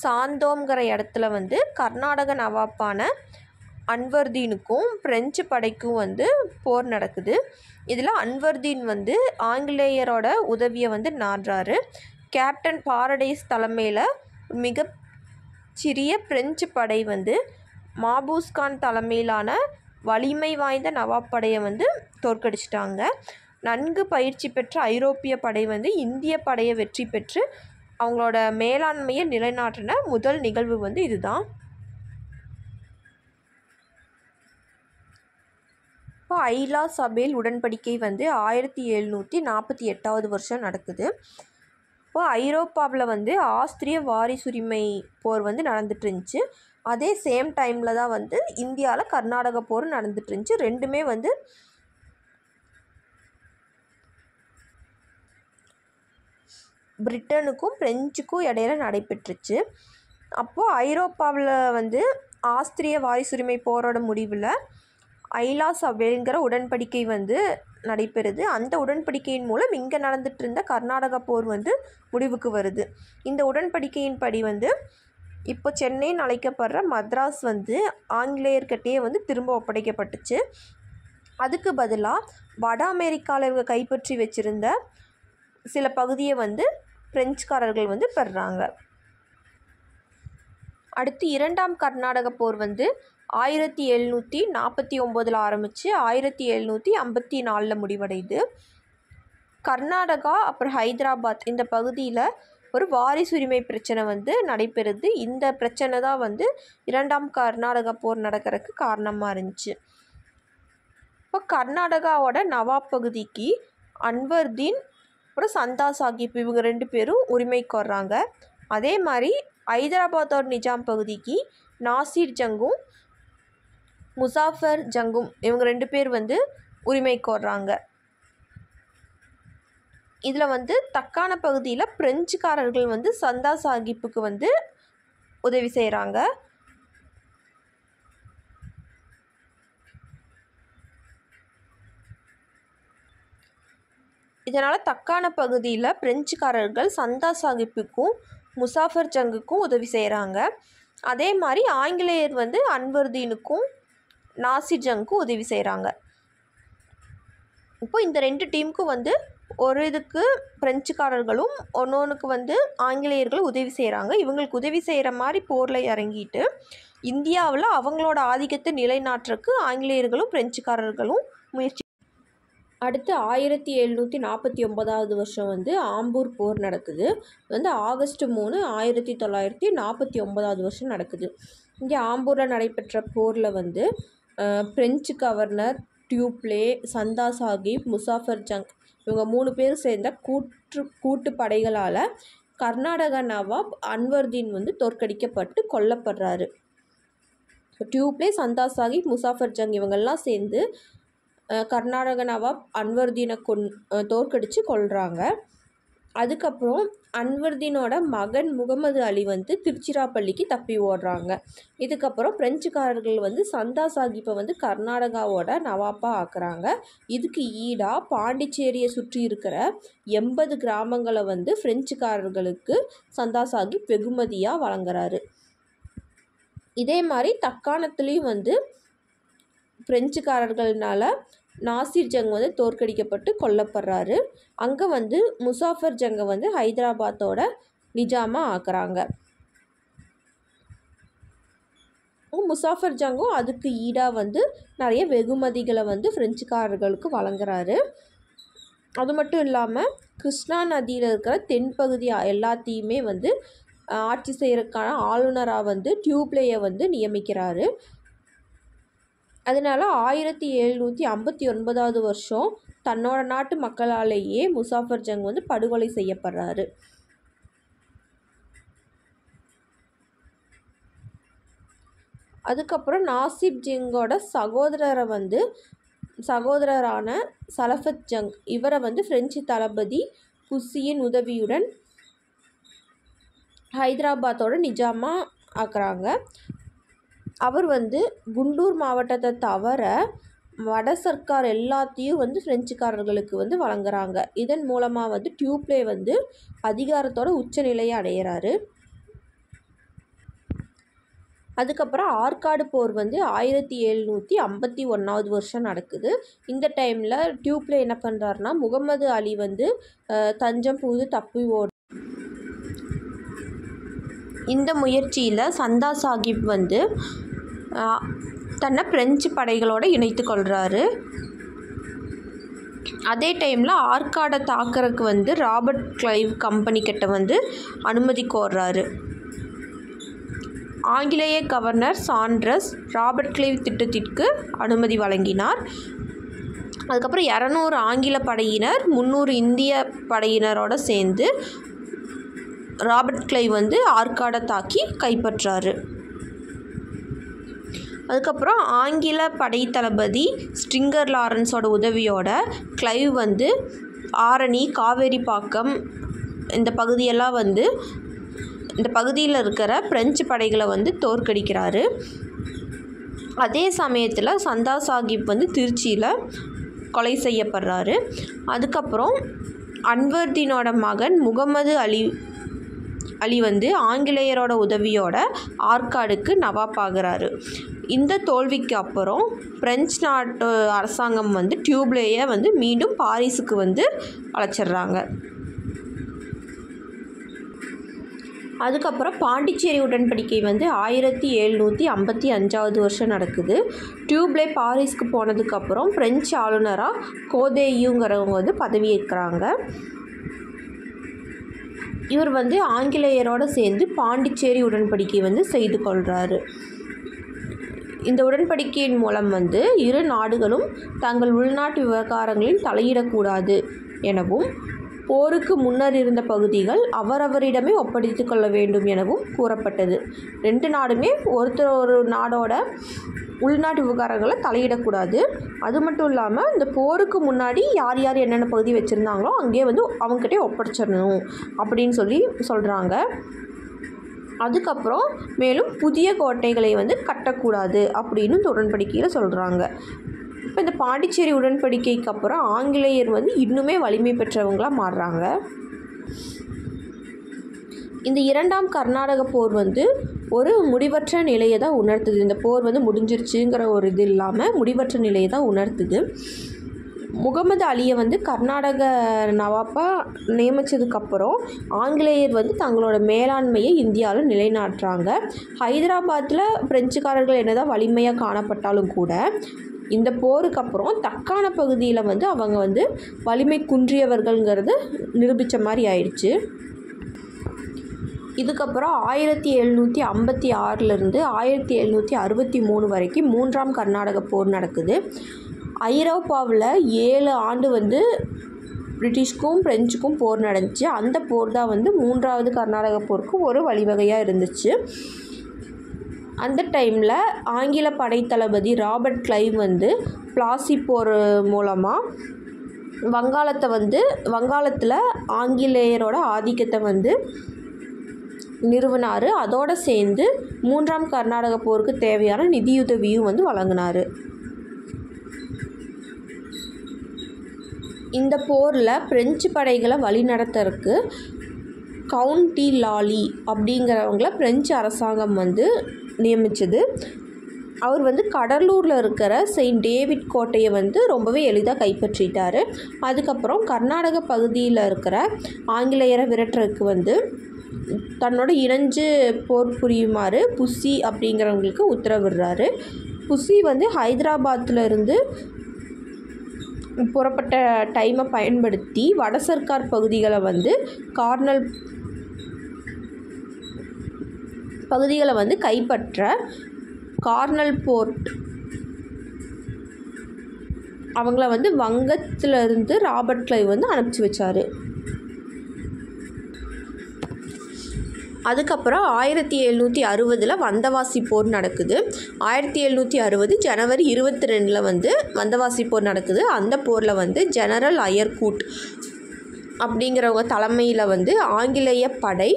சாந்தோம்ங்கிற இடத்துல வந்து கர்நாடக நவாப்பான அன்வர்தீனுக்கும் பிரெஞ்சு படைக்கும் வந்து போர் நடக்குது. இதில் அன்வர்தீன் வந்து ஆங்கிலேயரோட உதவியை வந்து நாடுறாரு. கேப்டன் பாரடைஸ் தலைமையில் மிக சிறிய பிரெஞ்சு படை வந்து மாபூஸ் கான் தலைமையிலான வலிமை வாய்ந்த நவாப் படையை வந்து தோற்கடிச்சிட்டாங்க. நன்கு பயிற்சி பெற்ற ஐரோப்பிய படை வந்து இந்திய படையை வெற்றி பெற்று அவங்களோட மேலாண்மையை நிலைநாட்டின முதல் நிகழ்வு வந்து இதுதான். இப்போ ஐலா சபேல் உடன்படிக்கை வந்து 1748 வருஷம் நடக்குது. இப்போ ஐரோப்பாவில் வந்து ஆஸ்திரிய வாரிசுரிமை போர் வந்து நடந்துட்டு இருந்துச்சு. அதே சேம் டைமில் தான் வந்து இந்தியாவில் கர்நாடக போர் நடந்துட்டு இருந்துச்சு. ரெண்டுமே வந்து பிரிட்டனுக்கும் பிரெஞ்சுக்கும் இடையில நடைபெற்றுச்சு. அப்போது ஐரோப்பாவில் வந்து ஆஸ்திரிய வாரிசுரிமை போரோட முடிவில் ஐலா சபேல்ங்கிற உடன்படிக்கை வந்து நடைபெறுது. அந்த உடன்படிக்கையின் மூலம் இங்கே நடந்துட்டு இருந்த கர்நாடக போர் வந்து முடிவுக்கு வருது. இந்த உடன்படிக்கையின்படி வந்து இப்போ சென்னைன்னு அழைக்கப்படுற மദ്രാஸ் வந்து ஆங்கிலேயர்கிட்டயே வந்து திரும்ப ஒப்படைக்கப்பட்டுச்சு. அதுக்கு பதிலாக வட அமெரிக்காவில் இவங்க கைப்பற்றி வச்சுருந்த சில பகுதியை வந்து பிரெஞ்சுக்காரர்கள் வந்து பெறுறாங்க. அடுத்து இரண்டாம் கர்நாடக போர் வந்து 1749 ஆரம்பித்து 1754 முடிவடையுது. கர்நாடகா அப்புறம் ஹைதராபாத் இந்த பகுதியில் ஒரு வாரிசுரிமை பிரச்சனை வந்து நடைபெறுது. இந்த பிரச்சனை தான் வந்து இரண்டாம் கர்நாடக போர் நடக்கிறதுக்கு காரணமாக இருந்துச்சு. இப்போ கர்நாடகாவோட நவாப் பகுதிக்கு அன்வர்தீன் அப்புறம் சந்தா சாஹிப் இவங்க 2 பேரும் உரிமை கோர்றாங்க. அதே மாதிரி ஹைதராபாத்தோட நிஜாம் பகுதிக்கு நாசிர் ஜங்கும் முசாஃபர் ஜங்கும் இவங்க 2 பேர் வந்து உரிமை கோர்றாங்க. இதில் வந்து தக்கான பகுதியில் பிரெஞ்சுக்காரர்கள் வந்து சந்தா சாஹிப்புக்கு வந்து உதவி செய்கிறாங்க. இதனால் தக்கான பகுதியில் பிரெஞ்சுக்காரர்கள் சந்தா சாஹிப்புக்கும் முசாஃபர் ஜங்குக்கும் உதவி செய்கிறாங்க. அதே மாதிரி ஆங்கிலேயர் வந்து அன்வர்தீனுக்கும் நாசிர் ஜங்குக்கும் உதவி செய்கிறாங்க. இப்போ இந்த 2 டீமுக்கும் வந்து ஒரு இதுக்கு பிரெஞ்சுக்காரர்களும் ஒன்னொன்றுக்கு வந்து ஆங்கிலேயர்களும் உதவி செய்கிறாங்க. இவங்களுக்கு உதவி செய்கிற மாதிரி போரில் இறங்கிட்டு இந்தியாவில் அவங்களோட ஆதிக்கத்தை நிலைநாட்டுறதுக்கு ஆங்கிலேயர்களும் பிரெஞ்சுக்காரர்களும் முயற்சி. அடுத்து 1749 வருஷம் வந்து ஆம்பூர் போர் நடக்குது. வந்து ஆகஸ்ட் 3, 1949 வருஷம் நடக்குது. இங்கே ஆம்பூரில் நடைபெற்ற போரில் வந்து பிரெஞ்சு கவர்னர் டியூப்ளே, சந்தா சாஹிப், முசாஃபர் ஜங் இவங்க 3 பேர் சேர்ந்த கூட்டு படைகளால் கர்நாடக நவாப் அன்வர்தீன் வந்து தோற்கடிக்கப்பட்டு கொல்லப்படுறாரு. டியூப்ளே, சந்தா சாஹிப், முசாஃபர் ஜங் இவங்கெல்லாம் சேர்ந்து கர்நாடக நவாப் அன்வர்தீனை தோற்கடித்து கொல்றாங்க. அதுக்கப்புறம் அன்வர்தீனோட மகன் முகமது அலி வந்து திருச்சிராப்பள்ளிக்கு தப்பி ஓடுறாங்க. இதுக்கப்புறம் பிரெஞ்சுக்காரர்கள் வந்து சந்தா சாஹிப்பை வந்து கர்நாடகாவோட நவாப்பாக ஆக்குறாங்க. இதுக்கு ஈடாக பாண்டிச்சேரியை சுற்றி இருக்கிற 80 கிராமங்களை வந்து பிரெஞ்சுக்காரர்களுக்கு சந்தா சாஹிப் வெகுமதியாக வழங்குறாரு. இதே மாதிரி தக்காணத்துலேயும் வந்து பிரெஞ்சுக்காரர்கள்னால நாசிர் ஜங் வந்து தோற்கடிக்கப்பட்டு கொல்லப்படுறாரு. அங்கே வந்து முசாஃபர் ஜங்கை வந்து ஹைதராபாத்தோட நிஜாமாக ஆக்குறாங்க. முசாஃபர் ஜங்கும் அதுக்கு ஈடாக வந்து நிறைய வெகுமதிகளை வந்து பிரெஞ்சுக்காரர்களுக்கு வழங்குறாரு. அது மட்டும் இல்லாமல் கிருஷ்ணா நதியில் இருக்கிற தென்பகுதி எல்லாத்தையுமே வந்து ஆட்சி செய்கிறதுக்கான ஆளுநராக வந்து டியூப்ளேயை வந்து நியமிக்கிறாரு. அதனால் 1759 வருஷம் தன்னோட நாட்டு மக்களாலேயே முசாஃபர் ஜங் வந்து படுகொலை செய்யப்படுறாரு. அதுக்கப்புறம் நாசிர் ஜங்கோட சகோதரரான சலஃபத் ஜங் இவரை வந்து பிரெஞ்சு தளபதி புஷியின் உதவியுடன் ஹைதராபாத்தோட நிஜாமாக ஆக்குறாங்க. அவர் வந்து குண்டூர் மாவட்டத்தை தவிர வட சர்க்கார் எல்லாத்தையும் வந்து பிரெஞ்சுக்காரர்களுக்கு வந்து வழங்குறாங்க. இதன் மூலமாக வந்து டியூப்ளே வந்து அதிகாரத்தோட உச்சநிலையை அடைகிறாரு. அதுக்கப்புறம் ஆற்காடு போர் வந்து 1751 வருஷம் நடக்குது. இந்த டைமில் டியூப்ளே என்ன பண்ணுறாருனா முகமது அலி வந்து தஞ்சம் புகுந்து தப்பி இந்த முயற்சியில் சந்தா சாஹிப் வந்து தன்னை பிரெஞ்சு படைகளோடு இணைத்து கொள்கிறாரு. அதே டைமில் ஆற்காடை தாக்குறதுக்கு வந்து ராபர்ட் கிளைவ் கம்பெனிக்கிட்ட வந்து அனுமதி கோர்றாரு. ஆங்கிலேய கவர்னர் சாண்ட்ரஸ் ராபர்ட் கிளைவ் திட்டத்திற்கு அனுமதி வழங்கினார். அதுக்கப்புறம் 200 ஆங்கில படையினர் 300 இந்திய படையினரோடு சேர்ந்து ராபர்ட் கிளைவ் வந்து ஆற்காடை தாக்கி கைப்பற்றாரு. அதுக்கப்புறம் ஆங்கில படை தளபதி ஸ்ட்ரிங்கர் லாரன்ஸோட உதவியோட கிளைவ் வந்து ஆரணி, காவேரிப்பாக்கம் இந்த பகுதியெல்லாம் வந்து இந்த பகுதியில் இருக்கிற பிரெஞ்சு படைகளை வந்து தோற்கடிக்கிறாரு. அதே சமயத்தில் சந்தா சாஹிப் வந்து திருச்சியில் கொலை செய்யப்படுறாரு. அதுக்கப்புறம் அன்வர்தீனோட மகன் முகமது அலி வந்து ஆங்கிலேயரோட உதவியோட ஆற்காடுக்கு நவாப் ஆகிறாரு. இந்த தோல்விக்கு அப்புறம் பிரெஞ்சு நாட்டு அரசாங்கம் வந்து டியூப்ளேயை வந்து மீண்டும் பாரிஸுக்கு வந்து அழைச்சிட்றாங்க. அதுக்கப்புறம் பாண்டிச்சேரி உடன்படிக்கை வந்து 1755 வருஷம் நடக்குது. டியூப்ளே பாரிஸ்க்கு போனதுக்கப்புறம் பிரெஞ்சு ஆளுநராக கோதேயுங்கிறவங்க வந்து பதவியேற்கிறாங்க. இவர் வந்து ஆங்கிலேயரோடு சேர்ந்து பாண்டிச்சேரி உடன்படிக்கை வந்து செய்து கொள்கிறாரு. இந்த உடன்படிக்கையின் மூலம் வந்து இரு நாடுகளும் தங்கள் உள்நாட்டு விவகாரங்களில் தலையிடக்கூடாது எனவும் போருக்கு முன்னர் இருந்த பகுதிகள் அவரவரிடமே ஒப்படைத்து கொள்ள வேண்டும் எனவும் கூறப்பட்டது. 2 நாடுமே ஒரு நாடோட உள்நாட்டு விவகாரங்களை தலையிடக்கூடாது. அது மட்டும் இல்லாமல் இந்த போருக்கு முன்னாடி யார் யார் என்னென்ன பகுதி வச்சுருந்தாங்களோ அங்கேயே வந்து அவங்ககிட்டே ஒப்படைச்சிடணும் அப்படின்னு சொல்கிறாங்க. அதுக்கப்புறம் மேலும் புதிய கோட்டைகளை வந்து கட்டக்கூடாது அப்படின்னு இந்த உடன்படிக்கையில் சொல்கிறாங்க. இப்போ இந்த பாண்டிச்சேரி உடன்படிக்கைக்கு அப்புறம் ஆங்கிலேயர் வந்து இன்னுமே வலிமை பெற்றவங்களாக மாறுறாங்க. இந்த இரண்டாம் கர்நாடக போர் வந்து ஒரு முடிவற்ற நிலையை தான் உணர்த்துது. இந்த போர் வந்து முடிஞ்சிருச்சுங்கிற ஒரு இது இல்லாமல் முடிவற்ற நிலையை தான் உணர்த்துது. முகமது அலியை வந்து கர்நாடக நவாப்பாக நியமித்ததுக்கப்புறம் ஆங்கிலேயர் வந்து தங்களோட மேலாண்மையை இந்தியாவில் நிலைநாட்டுறாங்க. ஹைதராபாத்தில் பிரெஞ்சுக்காரர்கள் என்னதான் வலிமையாக காணப்பட்டாலும் கூட இந்த போருக்கு அப்புறம் தக்கான பகுதியில் வந்து அவங்க வந்து வலிமை குன்றியவர்கள்ங்கிறது நிரூபித்த மாதிரி ஆயிடுச்சு. இதுக்கப்புறம் 1756 1763 வரைக்கும் மூன்றாம் கர்நாடக போர் நடக்குது. ஐரோப்பாவில் 7 ஆண்டு வந்து பிரிட்டிஷ்க்கும் பிரெஞ்சுக்கும் போர் நடந்துச்சு. அந்த போர் தான் வந்து மூன்றாவது கர்நாடக போருக்கு ஒரு வழிவகையாக இருந்துச்சு. அந்த டைமில் ஆங்கில படைத்தளபதி ராபர்ட் கிளைவ் வந்து பிளாசி போர் மூலமாக வங்காளத்தில் ஆங்கிலேயரோட ஆதிக்கத்தை வந்து நிறுவினார். அதோடு சேர்ந்து மூன்றாம் கர்நாடக போருக்கு தேவையான நிதியுதவியும் வந்து வழங்கினார். இந்த போரில் பிரெஞ்சு படைகளை வழிநடத்துறதுக்கு கவுண்ட் டி லாலி அப்படிங்கிறவங்கள பிரெஞ்சு அரசாங்கம் வந்து நியமித்தது. அவர் வந்து கடலூரில் இருக்கிற செயின்ட் டேவிட் கோட்டையை வந்து ரொம்பவே எளிதாக கைப்பற்றிட்டார். அதுக்கப்புறம் கர்நாடக பகுதியில் இருக்கிற ஆங்கிலேயரை விரட்டுறதுக்கு வந்து தன்னோட இணைஞ்சு போர் புரியுமாறு புஸ்ஸி அப்படிங்கிறவங்களுக்கு உத்தரவிடுறாரு. புஸ்ஸி வந்து ஹைதராபாத்தில் இருந்து புறப்பட்ட டைமை பயன்படுத்தி வட சர்க்கார் பகுதிகளை வந்து கைப்பற்ற கார்னல் போர்ட் அவங்கள வந்து வங்கத்திலிருந்து ராபர்ட் கிளைவ் வந்து அனுப்பிச்சி வச்சார். அதுக்கப்புறம் 1760 வந்தவாசி போர் நடக்குது. 1760 ஜனவரி 22 வந்து வந்தவாசி போர் நடக்குது. அந்த போரில் வந்து ஜெனரல் அயர்கூட் அப்படிங்கிறவங்க தலைமையில் வந்து ஆங்கிலேய படை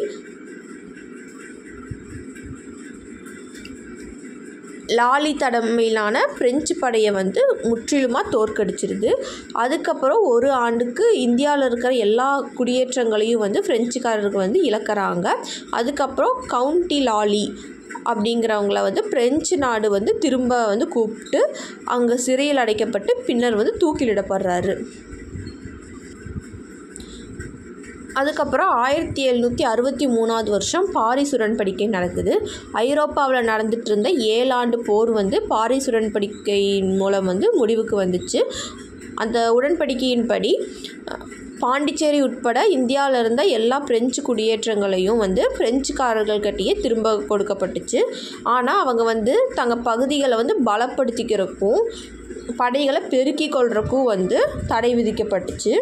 லாலி தலைமையிலான பிரெஞ்சு படையை வந்து முற்றிலுமாக தோற்கடிச்சிருது. அதுக்கப்புறம் ஒரு ஆண்டுக்கு இந்தியாவில் இருக்கிற எல்லா குடியேற்றங்களையும் வந்து பிரெஞ்சுக்காரருக்கு வந்து இழக்கிறாங்க. அதுக்கப்புறம் கவுண்ட் டி லாலி அப்படிங்கிறவங்கள வந்து பிரெஞ்சு நாடு வந்து திரும்ப வந்து கூப்பிட்டு அங்கே சிறையில் அடைக்கப்பட்டு பின்னர் வந்து தூக்கிலிடப்படுறாரு. அதுக்கப்புறம் 1763 வருஷம் பாரிஸ் உடன்படிக்கை நடக்குது. ஐரோப்பாவில் நடந்துட்டு இருந்த 7 ஆண்டு போர் வந்து பாரிஸ் உடன்படிக்கையின் மூலம் வந்து முடிவுக்கு வந்துச்சு. அந்த உடன்படிக்கையின்படி பாண்டிச்சேரி உட்பட இந்தியாவில் இருந்த எல்லா பிரெஞ்சு குடியேற்றங்களையும் வந்து பிரெஞ்சுக்காரர்கள்கிட்டயே திரும்ப கொடுக்கப்பட்டுச்சு. ஆனால் அவங்க வந்து தங்கள் பகுதிகளை வந்து பலப்படுத்திக்கிறதுக்கும் படைகளை பெருக்கி கொள்றதுக்கும் வந்து தடை விதிக்கப்பட்டுச்சு.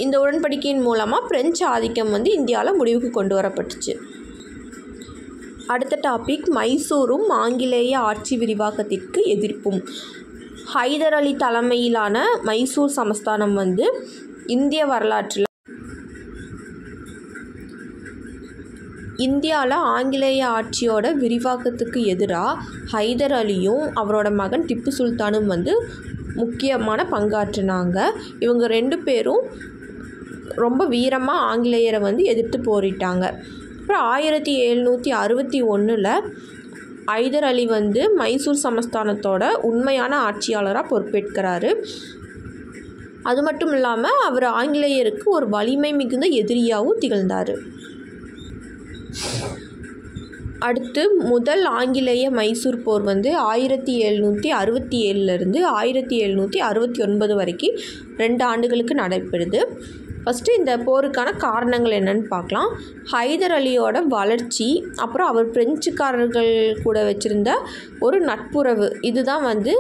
இந்த உடன்படிக்கையின் மூலமாக பிரெஞ்சு ஆதிக்கம் வந்து இந்தியாவில் முடிவுக்கு கொண்டு வரப்பட்டுச்சு. அடுத்த டாபிக் மைசூரும் ஆங்கிலேய ஆட்சி விரிவாக்கத்திற்கு எதிர்ப்பும். ஹைதர் அலி தலைமையிலான மைசூர் சமஸ்தானம் வந்து இந்திய வரலாற்றில் இந்தியாவில் ஆங்கிலேய ஆட்சியோட விரிவாக்கத்துக்கு எதிராக ஹைதர் அலியும் அவரோட மகன் திப்பு சுல்தானும் வந்து முக்கியமான பங்காற்றினாங்க. இவங்க 2 பேரும் ரொம்ப வீரமாக ஆங்கிலேயரை வந்து எதிர்த்து போரிட்டாங்க. அப்புறம் 1761 ஹைதர் அலி வந்து மைசூர் சமஸ்தானத்தோட உண்மையான ஆட்சியாளராக பொறுப்பேற்கிறாரு. அது மட்டும் இல்லாமல் அவர் ஆங்கிலேயருக்கு ஒரு வலிமை மிகுந்த எதிரியாகவும் திகழ்ந்தார். அடுத்து முதல் ஆங்கிலேய மைசூர் போர் வந்து 1767 1769 வரைக்கும் 2 ஆண்டுகளுக்கு நடைபெறுது. ஃபஸ்ட்டு இந்த போருக்கான காரணங்கள் என்னன்னு பார்க்கலாம். ஹைதர் அலியோட வளர்ச்சி, அப்புறம் அவர் பிரெஞ்சுக்காரர்கள் கூட வச்சுருந்த ஒரு நட்புறவு, இதுதான் வந்து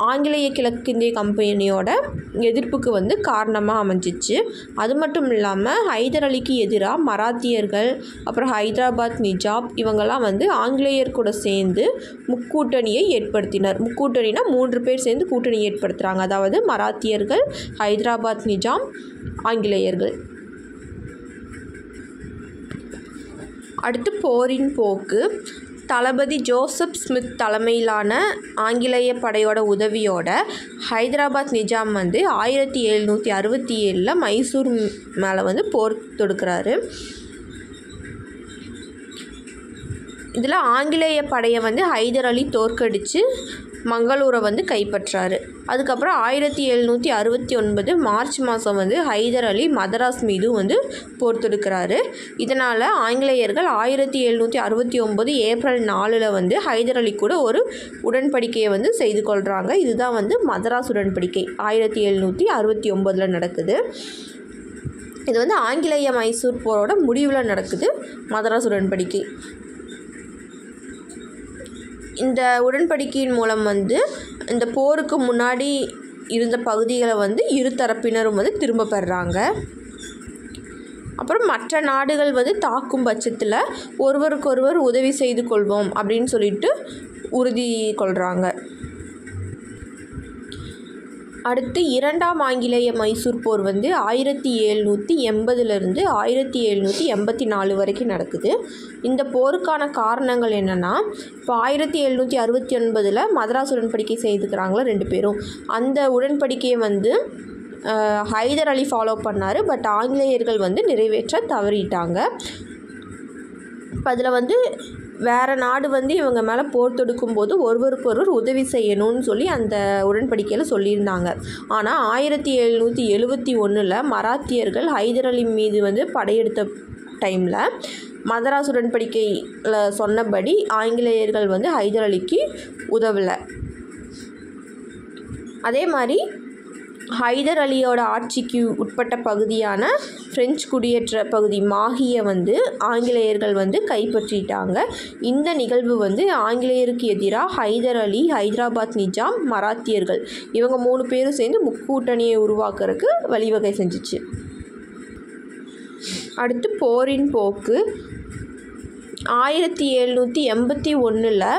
ஆங்கிலேய கிழக்கிந்திய கம்பெனியோட எதிர்ப்புக்கு வந்து காரணமாக அமைஞ்சிச்சு. அது மட்டும் இல்லாமல் ஹைதர் அலிக்கு எதிராக மராத்தியர்கள், அப்புறம் ஹைதராபாத் நிஜாம் இவங்கெல்லாம் வந்து ஆங்கிலேயர் கூட சேர்ந்து முக்கூட்டணியை ஏற்படுத்தினர். முக்கூட்டணினா 3 பேர் சேர்ந்து கூட்டணி ஏற்படுத்துகிறாங்க. அதாவது மராத்தியர்கள், ஹைதராபாத் நிஜாம், ஆங்கிலேயர்கள். அடுத்து போரின் போக்கு. தளபதி ஜோசப் ஸ்மித் தலைமையிலான ஆங்கிலேய படையோட உதவியோட ஹைதராபாத் நிஜாம் வந்து 1767 மைசூர் மேலே வந்து போர் தொடுக்கிறாரு. இதில் ஆங்கிலேய படையை வந்து ஹைதர் அலி தோற்கடித்து மங்களூரை வந்து கைப்பற்றாரு. அதுக்கப்புறம் 1769 மார்ச் மாதம் வந்து ஹைதர் அலி மதராஸ் மீது வந்து போர் தொடுக்கிறாரு. இதனால் ஆங்கிலேயர்கள் 1769 ஏப்ரல் 4 வந்து ஹைதர் அலி கூட ஒரு உடன்படிக்கையை வந்து செய்து கொள்கிறாங்க. இதுதான் வந்து மதராஸ் உடன்படிக்கை 1769 நடக்குது. இது வந்து ஆங்கிலேய மைசூர் போரோட முடிவில் நடக்குது மதராஸ் உடன்படிக்கை. இந்த உடன்படிக்கையின் மூலம் வந்து இந்த போருக்கு முன்னாடி இருந்த பகுதிகளை வந்து இரு தரப்பினரும் வந்து திரும்ப பெறுறாங்க. அப்புறம் மற்ற நாடுகள் வந்து தாக்கும் பட்சத்தில் ஒருவருக்கொருவர் உதவி செய்து கொள்வோம் அப்படின்னு சொல்லிட்டு உறுதி கொள்கிறாங்க. அடுத்து இரண்டாம் ஆங்கிலேய மைசூர் போர் வந்து 1780 1784 வரைக்கும் நடக்குது. இந்த போருக்கான காரணங்கள் என்னென்னா, இப்போ 1769 மதராஸ் உடன்படிக்கை செய்துக்கிறாங்களா 2 பேரும். அந்த உடன்படிக்கையை வந்து ஹைதர் அலி ஃபாலோ பண்ணார். பட் ஆங்கிலேயர்கள் வந்து நிறைவேற்ற தவறிட்டாங்க. இப்போ அதில் வந்து வேறு நாடு வந்து இவங்க மேலே போர் தொடுக்கும்போது ஒருவருக்கொருவர் உதவி செய்யணும்னு சொல்லி அந்த உடன்படிக்கையில் சொல்லியிருந்தாங்க. ஆனால் 1771 மராத்தியர்கள் ஹைதர் அலி மீது வந்து படையெடுத்த டைமில் மதராஸ் உடன்படிக்கையில் சொன்னபடி ஆங்கிலேயர்கள் வந்து ஹைதர் அலிக்கு உதவலை. அதே மாதிரி ஹைதர் அலியோட ஆட்சிக்கு உட்பட்ட பகுதியான பிரெஞ்சு குடியேற்ற பகுதி மாஹியை வந்து ஆங்கிலேயர்கள் வந்து கைப்பற்றிட்டாங்க. இந்த நிகழ்வு வந்து ஆங்கிலேயருக்கு எதிராக ஹைதர் அலி, ஹைதராபாத் நிஜாம், மராத்தியர்கள் இவங்க 3 பேரும் சேர்ந்து முக்கூட்டணியை உருவாக்குறதுக்கு வழிவகை செஞ்சிச்சு. அடுத்து போரின் போக்கு. 1781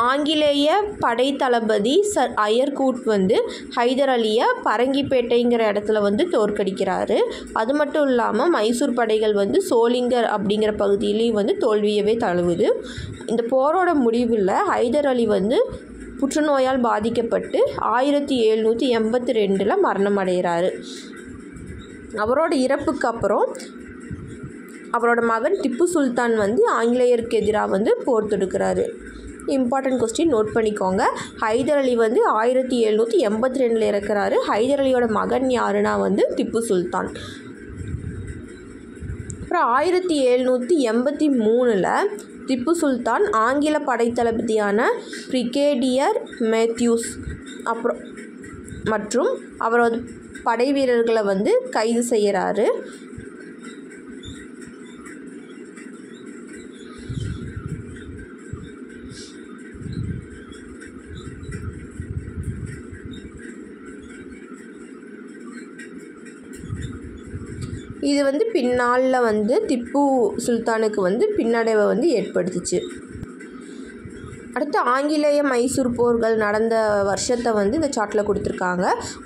ஆங்கிலேய படைத்தளபதி சர் அயர்கூட் வந்து ஹைதர் அலியை பரங்கிப்பேட்டைங்கிற இடத்துல வந்து தோற்கடிக்கிறாரு. அது மட்டும் இல்லாமல் மைசூர் படைகள் வந்து சோளிங்கர் அப்படிங்கிற பகுதியிலையும் வந்து தோல்வியவே தழுவுது. இந்த போரோட முடிவில் ஹைதர் அலி வந்து புற்றுநோயால் பாதிக்கப்பட்டு 1782 மரணம் அடைகிறாரு. அவரோட இறப்புக்கு அப்புறம் அவரோட மகன் திப்பு சுல்தான் வந்து ஆங்கிலேயருக்கு எதிராக வந்து போர் தொடுக்கிறாரு. இம்பார்ட்டன்ட் கொஸ்டின் நோட் பண்ணிக்கோங்க. ஹைதர் அலி வந்து 1782 இறக்குறாரு. ஹைதர் அலியோட மகன் யாருன்னா வந்து திப்பு சுல்தான். அப்புறம் 1783 திப்பு சுல்தான் ஆங்கில படைத்தளபதியான பிரிகேடியர் மேத்யூஸ் மற்றும் அவரோட படை வீரர்களை வந்து கைது செய்கிறாரு. இது வந்து பின்னாளில் வந்து திப்பு சுல்தானுக்கு வந்து பின்னடைவை வந்து ஏற்படுத்துச்சு. அடுத்து ஆங்கிலேய மைசூர் போர்கள் நடந்த வருஷத்தை வந்து இந்த சார்ட்டில் கொடுத்துருக்காங்க.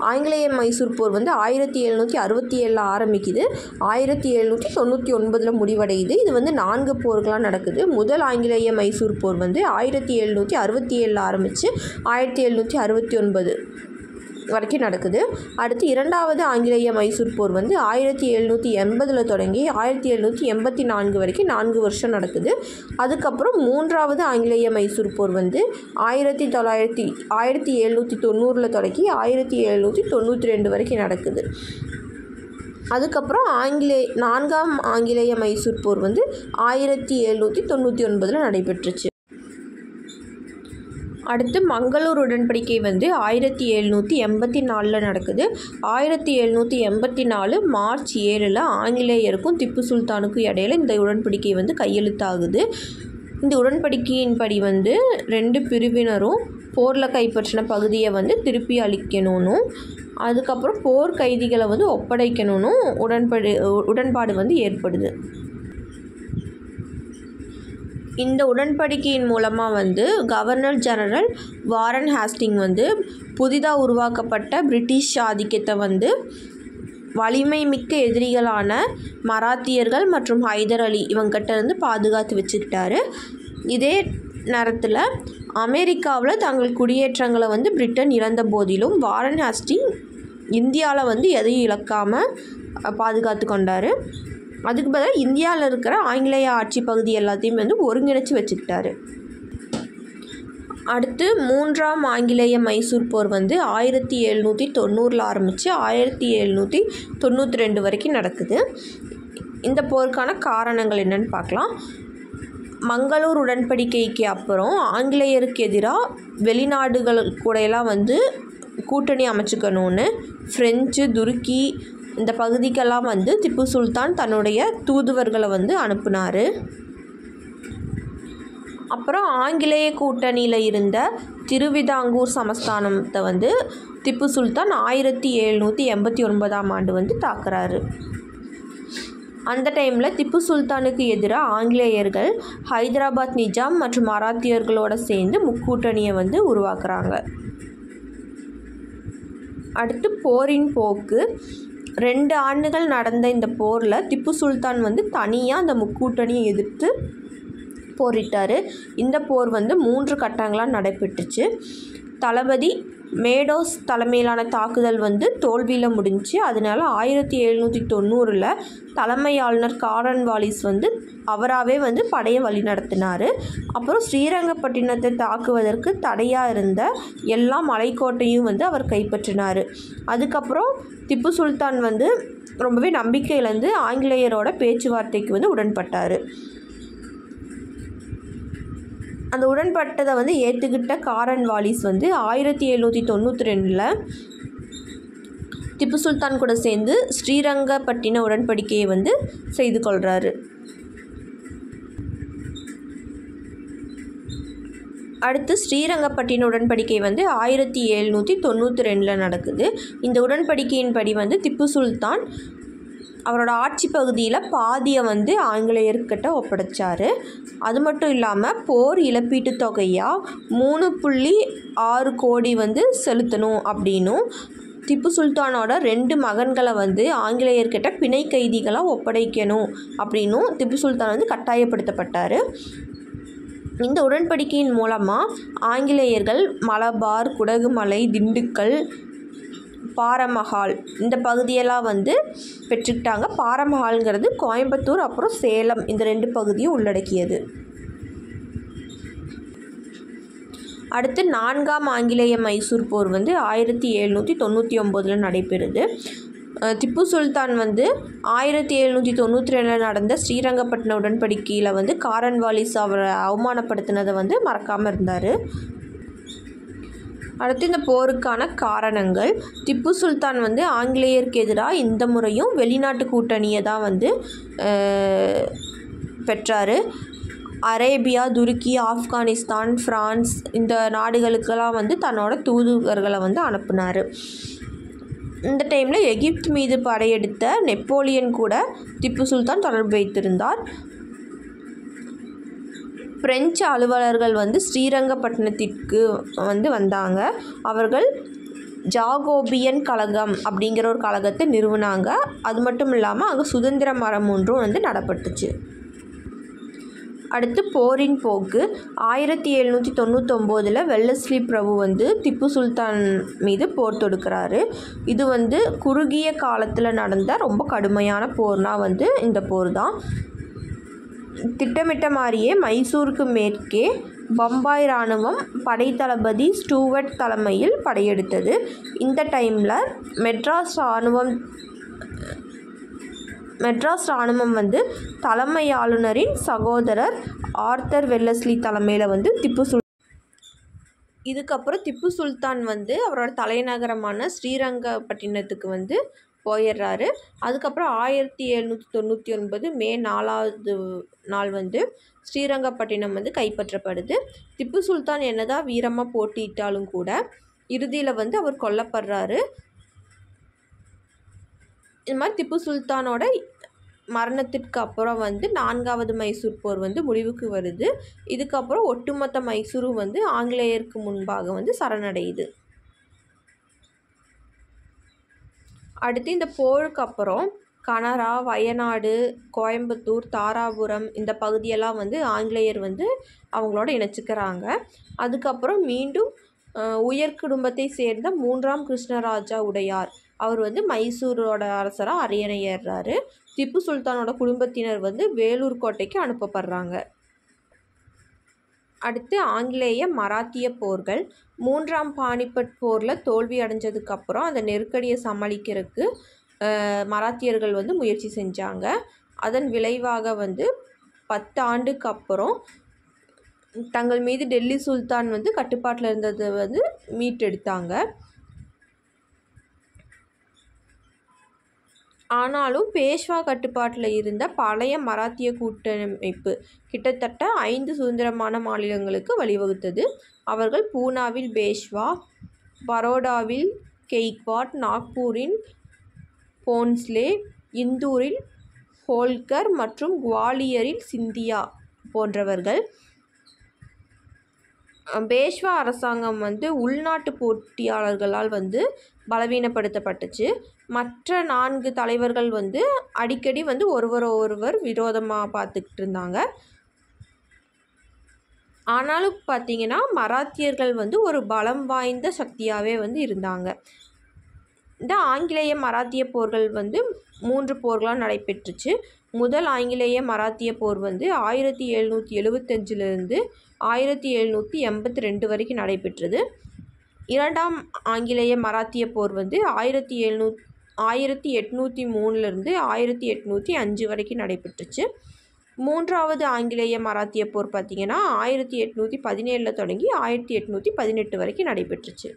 ஆங்கிலேய மைசூர் போர் வந்து 1767 ஆரம்பிக்குது, 1799 முடிவடையுது. இது வந்து 4 போர்களாக நடக்குது. முதல் ஆங்கிலேய மைசூர் போர் வந்து 1767 ஆரம்பித்து 1769 வரைக்கும் நடக்குது. அடுத்து இரண்டாவது ஆங்கிலேய மைசூர் போர் வந்து 1780 தொடங்கி 1784 வரைக்கும் 4 வருஷம் நடக்குது. அதுக்கப்புறம் மூன்றாவது ஆங்கிலேய மைசூர் போர் வந்து 1790 தொடங்கி 1792 வரைக்கும் நடக்குது. அதுக்கப்புறம் நான்காம் ஆங்கிலேய மைசூர் போர் வந்து 1799 நடைபெற்றுச்சு. அடுத்து மங்களூர் உடன்படிக்கை வந்து 1784 நடக்குது. 1784 மார்ச் 7 ஆங்கிலேயருக்கும் திப்பு சுல்தானுக்கும் இடையில இந்த உடன்படிக்கை வந்து கையெழுத்தாகுது. இந்த உடன்படிக்கையின்படி வந்து 2 பிரிவினரும் போரில் கைப்பற்றின பகுதியை வந்து திருப்பி அளிக்கணும்னு, அதுக்கப்புறம் போர் கைதிகளை வந்து ஒப்படைக்கணும்னு உடன்பாடு வந்து ஏற்படுது. இந்த உடன்படிக்கையின் மூலமாக வந்து கவர்னர் ஜெனரல் வாரன் ஹேஸ்டிங் வந்து புதிதாக உருவாக்கப்பட்ட பிரிட்டிஷ் ஆதிக்கத்தை வந்து வலிமை மிக்க எதிரிகளான மராத்தியர்கள் மற்றும் ஹைதர் அலி இவங்ககிட்ட இருந்து பாதுகாத்து வச்சுக்கிட்டாரு. இதே நேரத்தில் அமெரிக்காவில் தங்கள் குடியேற்றங்களை வந்து பிரிட்டன் இழந்த போதிலும் வாரன் ஹேஸ்டிங் இந்தியாவில் வந்து எதையும் இழக்காமல் பாதுகாத்து கொண்டார். அதுக்கு பதிலாக இந்தியாவில் இருக்கிற ஆங்கிலேய ஆட்சி பகுதி எல்லாத்தையும் வந்து ஒருங்கிணைச்சு வச்சுக்கிட்டாரு. அடுத்து 3ஆம் ஆங்கிலேய மைசூர் போர் வந்து 1790 ஆரம்பித்து 1792 வரைக்கும் நடக்குது. இந்த போருக்கான காரணங்கள் என்னன்னு பார்க்கலாம். மங்களூர் உடன்படிக்கைக்கு அப்புறம் ஆங்கிலேயருக்கு எதிராக வெளிநாடுகள் கூடையெல்லாம் வந்து கூட்டணி அமைச்சுக்கணும்னு ஃப்ரெஞ்சு, துருக்கி இந்த பகுதிக்கெல்லாம் வந்து திப்பு சுல்தான் தன்னுடைய தூதுவர்களை வந்து அனுப்புனார். அப்புறம் ஆங்கிலேய கூட்டணியில் இருந்த திருவிதாங்கூர் சமஸ்தானத்தை வந்து திப்பு சுல்தான் 1789 ஆண்டு வந்து தாக்குறாரு. அந்த டைமில் திப்பு சுல்தானுக்கு எதிராக ஆங்கிலேயர்கள் ஹைதராபாத் நிஜாம் மற்றும் மராத்தியர்களோடு சேர்ந்து முக்கூட்டணியை வந்து உருவாக்குறாங்க. அடுத்து போரின் போக்கு. 2 ஆண்டுகள் நடந்த இந்த போரில் திப்பு சுல்தான் வந்து தனியாக அந்த முக்கூட்டணியை எதிர்த்து போரிட்டார். இந்த போர் வந்து 3 கட்டங்களாக நடைபெற்றுச்சு. தளபதி மேடோஸ் தலைமையிலான தாக்குதல் வந்து தோல்வியில் முடிஞ்சு. அதனால் 1790 தலைமை ஆளுநர் காரன்வாலிஸ் வந்து அவராகவே வந்து படையை வழி நடத்தினார். அப்புறம் ஸ்ரீரங்கப்பட்டினத்தை தாக்குவதற்கு தடையாக இருந்த எல்லா மலைக்கோட்டையும் வந்து அவர் கைப்பற்றினார். அதுக்கப்புறம் திப்பு சுல்தான் வந்து ரொம்பவே நம்பிக்கை இழந்து ஆங்கிலேயரோட பேச்சுவார்த்தைக்கு வந்து உடன்பட்டார். அந்த உடன்பட்டதை வந்து ஏற்றுக்கிட்ட காரன்வாலிஸ் வந்து 1792 திப்பு சுல்தான் கூட சேர்ந்து ஸ்ரீரங்கப்பட்டின உடன்படிக்கையை வந்து செய்து கொள்கிறாரு. அடுத்து ஸ்ரீரங்கப்பட்டின உடன்படிக்கை வந்து 1792 நடக்குது. இந்த உடன்படிக்கையின்படி வந்து திப்பு சுல்தான் அவரோட ஆட்சி பகுதியில் பாதியை வந்து ஆங்கிலேயர்கிட்ட ஒப்படைச்சார். அது மட்டும் இல்லாமல் போர் இழப்பீட்டு தொகையாக 3.6 கோடி வந்து செலுத்தணும் அப்படின்னும் திப்பு சுல்தானோட 2 மகன்களை வந்து ஆங்கிலேயர்கிட்ட பிணை கைதிகளாக ஒப்படைக்கணும் அப்படின்னும் திப்பு சுல்தான் வந்து கட்டாயப்படுத்தப்பட்டார். இந்த உடன்படிக்கையின் மூலமாக ஆங்கிலேயர்கள் மலபார், குடகுமலை, திண்டுக்கல், பாரமஹால் இந்த பகுதியெல்லாம் வந்து பெற்றுக்கிட்டாங்க. பாரமஹால்ங்கிறது கோயம்புத்தூர் அப்புறம் சேலம் இந்த 2 பகுதியும் உள்ளடக்கியது. அடுத்து 4ஆம் ஆங்கிலேய மைசூர் போர் வந்து 1799 நடைபெறுது. திப்பு சுல்தான் வந்து 1792 நடந்த ஸ்ரீரங்கப்பட்டின உடன்படிக்கையில் வந்து காரன்வாலிஸ் அவரை அவமானப்படுத்தினதை வந்து மறக்காமல் இருந்தார். அடுத்து இந்த போருக்கான காரணங்கள். திப்பு சுல்தான் வந்து ஆங்கிலேயருக்கு எதிராக இந்த முறையும் வெளிநாட்டு கூட்டணியை தான் வந்து பெற்றார். அரேபியா, துருக்கி, ஆப்கானிஸ்தான், ஃப்ரான்ஸ் இந்த நாடுகளுக்கெல்லாம் வந்து தன்னோட தூதுவர்களை வந்து அனுப்புனார். இந்த டைமில் எகிப்து மீது படையெடுத்த நெப்போலியன் கூட திப்பு சுல்தான் தொடர்பு வைத்திருந்தார். பிரெஞ்சு அலுவலர்கள் வந்து ஸ்ரீரங்கப்பட்டினத்திற்கு வந்து வந்தாங்க. அவர்கள் ஜாகோபியன் கழகம் அப்படிங்கிற ஒரு கழகத்தை நிறுவினாங்க. அது மட்டும் இல்லாமல் அங்கே சுதந்திர மரம் ஒன்றும் வந்து நடப்பட்டுச்சு. அடுத்து போரின் போக்கு. 1799 வெல்லஸ்லி பிரபு வந்து திப்பு சுல்தான் மீது போர் தொடுக்கிறாரு. இது வந்து குறுகிய காலத்தில் நடந்த ரொம்ப கடுமையான போர்னால் வந்து இந்த போர் தான். திட்டமிட்ட மாதிரியே மைசூருக்கு மேற்கே பம்பாய் இராணுவம் படைத்தளபதி ஸ்டூவர்ட் தலைமையில் படையெடுத்தது. இந்த டைமில் மெட்ராஸ் இராணுவம் வந்து தலைமை ஆளுநரின் சகோதரர் ஆர்தர் வெல்லஸ்லி தலைமையில் வந்து இதுக்கப்புறம் திப்பு சுல்தான் வந்து அவரோட தலைநகரமான ஸ்ரீரங்கப்பட்டினத்துக்கு வந்து போயிடுறாரு. அதுக்கப்புறம் 1799 மே 4ஆவது நாள் வந்து ஸ்ரீரங்கப்பட்டினம் வந்து கைப்பற்றப்படுது. திப்பு சுல்தான் என்னதான் வீரமாக போட்டியிட்டாலும் கூட இறுதியில் வந்து அவர் கொல்லப்படுறாரு. இது மாதிரி திப்பு சுல்தானோட மரணத்திற்கு அப்புறம் வந்து 4ஆவது மைசூர் போர் வந்து முடிவுக்கு வருது. இதுக்கப்புறம் ஒட்டுமொத்த மைசூரும் வந்து ஆங்கிலேயருக்கு முன்பாக வந்து சரணடையுது. அடுத்து இந்த போருக்கு அப்புறம் கனரா, வயநாடு, கோயம்புத்தூர், தாராபுரம் இந்த பகுதியெல்லாம் வந்து ஆங்கிலேயர் வந்து அவங்களோட இணைச்சிக்கிறாங்க. அதுக்கப்புறம் மீண்டும் உயர் குடும்பத்தை சேர்ந்த 3ஆம் கிருஷ்ணராஜா உடையார் அவர் வந்து மைசூரோட அரசராக அரியணை ஏறுறாரு. திப்பு சுல்தானோட குடும்பத்தினர் வந்து வேலூர் கோட்டைக்கு அனுப்பப்படுறாங்க. அடுத்து ஆங்கிலேய மராத்திய போர்கள். 3ஆம் பானிபட் போரில் தோல்வி அடைஞ்சதுக்கப்புறம் அந்த நெருக்கடியை சமாளிக்கிறதுக்கு மராத்தியர்கள் வந்து முயற்சி செஞ்சாங்க. அதன் விளைவாக வந்து 10 ஆண்டுக்கு அப்புறம் தங்கள் மீது டெல்லி சுல்தான் வந்து கட்டுப்பாட்டில் இருந்ததை வந்து மீட்டெடுத்தாங்க. ஆனாலும் பேஷ்வா கட்டுப்பாட்டில் இருந்த பழைய மராத்திய கூட்டமைப்பு கிட்டத்தட்ட 5 சுதந்திரமான மாநிலங்களுக்கு வழிவகுத்தது. அவர்கள் பூனாவில் பேஷ்வா, பரோடாவில் கெய்க்வாட், நாக்பூரின் போன்ஸ்லே, இந்தூரில் ஹோல்கர் மற்றும் குவாலியரில் சிந்தியா போன்றவர்கள். பேஷ்வா அரசாங்கம் வந்து உள்நாட்டு போட்டியாளர்களால் வந்து பலவீனப்படுத்தப்பட்டுச்சு. மற்ற 4 தலைவர்கள் வந்து அடிக்கடி வந்து ஒருவர் விரோதமாக பார்த்துக்கிட்டு இருந்தாங்க. ஆனாலும் பார்த்திங்கன்னா மராத்தியர்கள் வந்து ஒரு பலம் வாய்ந்த சக்தியாகவே வந்து இருந்தாங்க. இந்த ஆங்கிலேய மராத்திய போர்கள் வந்து 3 போர்களாக நடைபெற்றுச்சு. முதல் ஆங்கிலேய மராத்திய போர் வந்து 1775 1782 வரைக்கும் நடைபெற்றது. 2ஆம் ஆங்கிலேய மராத்திய போர் வந்து 1803 1805 வரைக்கும் நடைபெற்றுச்சு. 3ஆவது ஆங்கிலேய மராத்திய போர் பார்த்திங்கன்னா 1817 தொடங்கி 1818 வரைக்கும் நடைபெற்றுச்சு.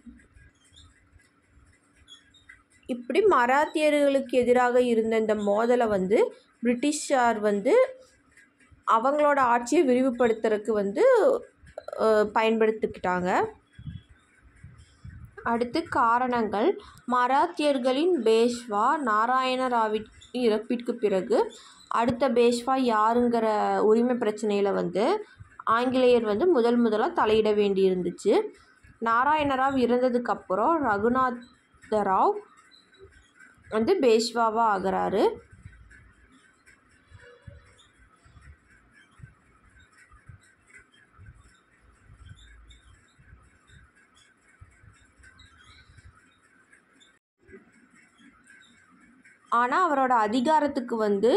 இப்படி மராத்தியர்களுக்கு எதிராக இருந்த இந்த மோதலை வந்து பிரிட்டிஷார் வந்து அவங்களோட ஆட்சியை விரிவுபடுத்துறதுக்கு வந்து பயன்படுத்திக்கிட்டாங்க. அடுத்து காரணங்கள். மராத்தியர்களின் பேஷ்வா நாராயணராவின் இறப்பிற்கு பிறகு அடுத்த பேஷ்வா யாருங்கிற உரிமை பிரச்சனையில் வந்து ஆங்கிலேயர் வந்து முதலாக தலையிட வேண்டியிருந்துச்சு. நாராயணராவ் இறந்ததுக்கப்புறம் ரகுநாதராவ் வந்து பேஷ்வாவாக ஆகிறாரு. ஆனால் அவரோட அதிகாரத்துக்கு வந்து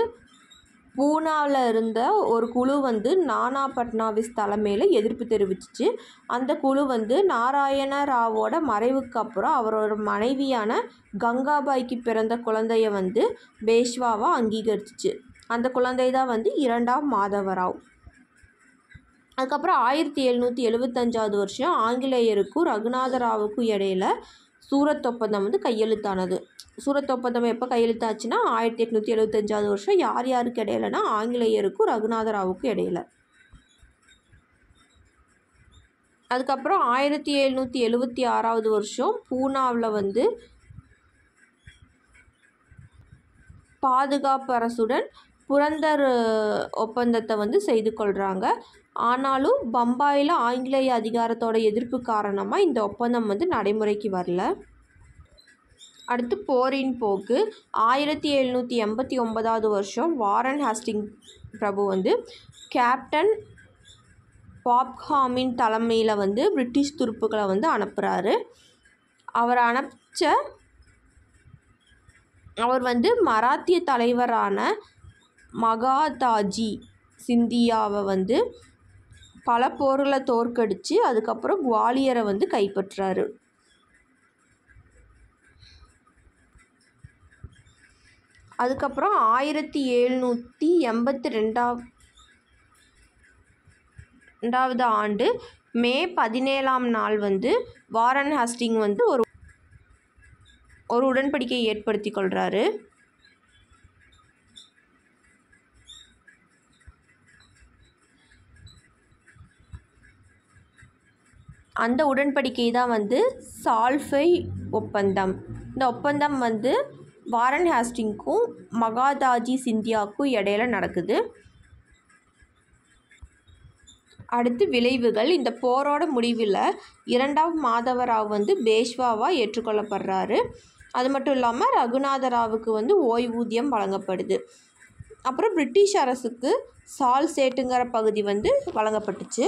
பூனாவில் இருந்த ஒரு குழு வந்து நானா பட்னாவிஸ் தலைமையில் எதிர்ப்பு தெரிவிச்சிச்சு. அந்த குழு வந்து நாராயணராவோட மறைவுக்கு அப்புறம் அவரோட மனைவியான கங்காபாய்க்கு பிறந்த குழந்தைய வந்து பேஷ்வாவாக அங்கீகரிச்சிச்சு. அந்த குழந்தை தான் வந்து 2ஆம் மாதவராவ். அதுக்கப்புறம் 1775 வருஷம் ஆங்கிலேயருக்கும் ரகுநாதராவுக்கும் இடையில சூரத் ஒப்பந்தம் வந்து கையெழுத்தானது. சூரத் ஒப்பந்தம் எப்போ கையெழுத்தாச்சுன்னா 1875 வருஷம். யார் யாருக்கு இடையிலனா ஆங்கிலேயருக்கும் ரகுநாதராவுக்கும் இடையில. அதுக்கப்புறம் 1776 வருஷம் பூனாவில் வந்து பாதுகாப்பு அரசுடன் புரந்தர் ஒப்பந்தத்தை வந்து செய்து கொள்கிறாங்க. ஆனாலும் பம்பாயில் ஆங்கிலேய அதிகாரத்தோட எதிர்ப்பு காரணமாக இந்த ஒப்பந்தம் வந்து நடைமுறைக்கு வரல. அடுத்து போரின் போக்கு. 1789 வருஷம் வாரன் ஹேஸ்டிங் பிரபு வந்து கேப்டன் பாப்ஹாமின் தலைமையில் வந்து பிரிட்டிஷ் துருப்புக்களை வந்து அனுப்புகிறாரு. அவர் வந்து மராத்திய தலைவரான மகாதாஜி சிந்தியாவை வந்து பல போர்களை தோற்கடித்து அதுக்கப்புறம் குவாலியரை வந்து கைப்பற்றாரு. அதுக்கப்புறம் 1782 ஆண்டு மே 17ஆம் நாள் வந்து வாரன் ஹேஸ்டிங் வந்து ஒரு உடன்படிக்கையை ஏற்படுத்தி கொள்கிறாரு. அந்த உடன்படிக்கை தான் வந்து சால்ஃபை ஒப்பந்தம். இந்த ஒப்பந்தம் வந்து வாரன் ஹேஸ்டிங்க்கும் மகாதாஜி சிந்தியாவுக்கும் இடையில நடக்குது. அடுத்து விளைவுகள். இந்த போரோட முடிவில் 2ஆம் மாதவராவ் வந்து பேஷ்வாவாக ஏற்றுக்கொள்ளப்படுறாரு. அது மட்டும் இல்லாமல் ரகுநாத ராவுக்கு வந்து ஓய்வூதியம் வழங்கப்படுது. அப்புறம் பிரிட்டிஷ் அரசுக்கு சால்சேட்டுங்கிற பகுதி வந்து வழங்கப்பட்டுச்சு.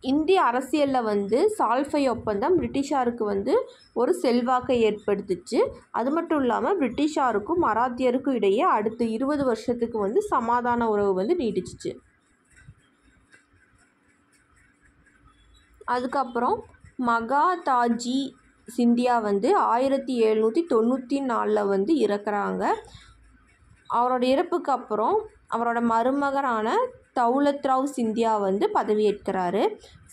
இந்திய அரசியலில் வந்து சால்ஃபை ஒப்பந்தம் பிரிட்டிஷாருக்கு வந்து ஒரு செல்வாக்கை ஏற்படுத்துச்சு. அது மட்டும் இல்லாமல் பிரிட்டிஷாருக்கும் மராத்தியருக்கும் இடையே அடுத்த 20 வருஷத்துக்கு வந்து சமாதான உறவு வந்து நீடிச்சிச்சு. அதுக்கப்புறம் மகாதாஜி சிந்தியா வந்து 1794 வந்து இறக்குறாங்க. அவரோட இறப்புக்கு அப்புறம் அவரோட மருமகனான தௌலத்ராவ் சிந்தியா வந்து பதவியேற்கிறாரு.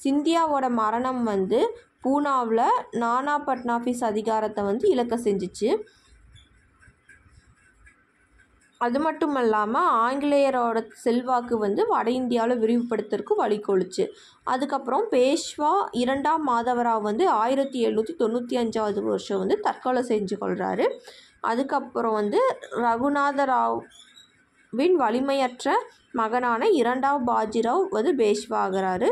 சிந்தியாவோட மரணம் வந்து பூனாவில் நானா பட்னாஃபிஸ் அதிகாரத்தை வந்து இழக்க செஞ்சிச்சு. அது மட்டும் இல்லாமல் ஆங்கிலேயரோட செல்வாக்கு வந்து வட இந்தியாவில் விரிவுபடுத்துறதுக்கு வழிகொடுச்சு. அதுக்கப்புறம் பேஷ்வா 2ஆம் மாதவராவ் வந்து 1795 வருஷம் வந்து தற்கொலை செஞ்சு கொள்கிறாரு. அதுக்கப்புறம் வந்து ரகுநாத ராவின் வலிமையற்ற மகனான 2ஆம் பாஜிராவ் வந்து பேஷ்வா ஆகிறாரு.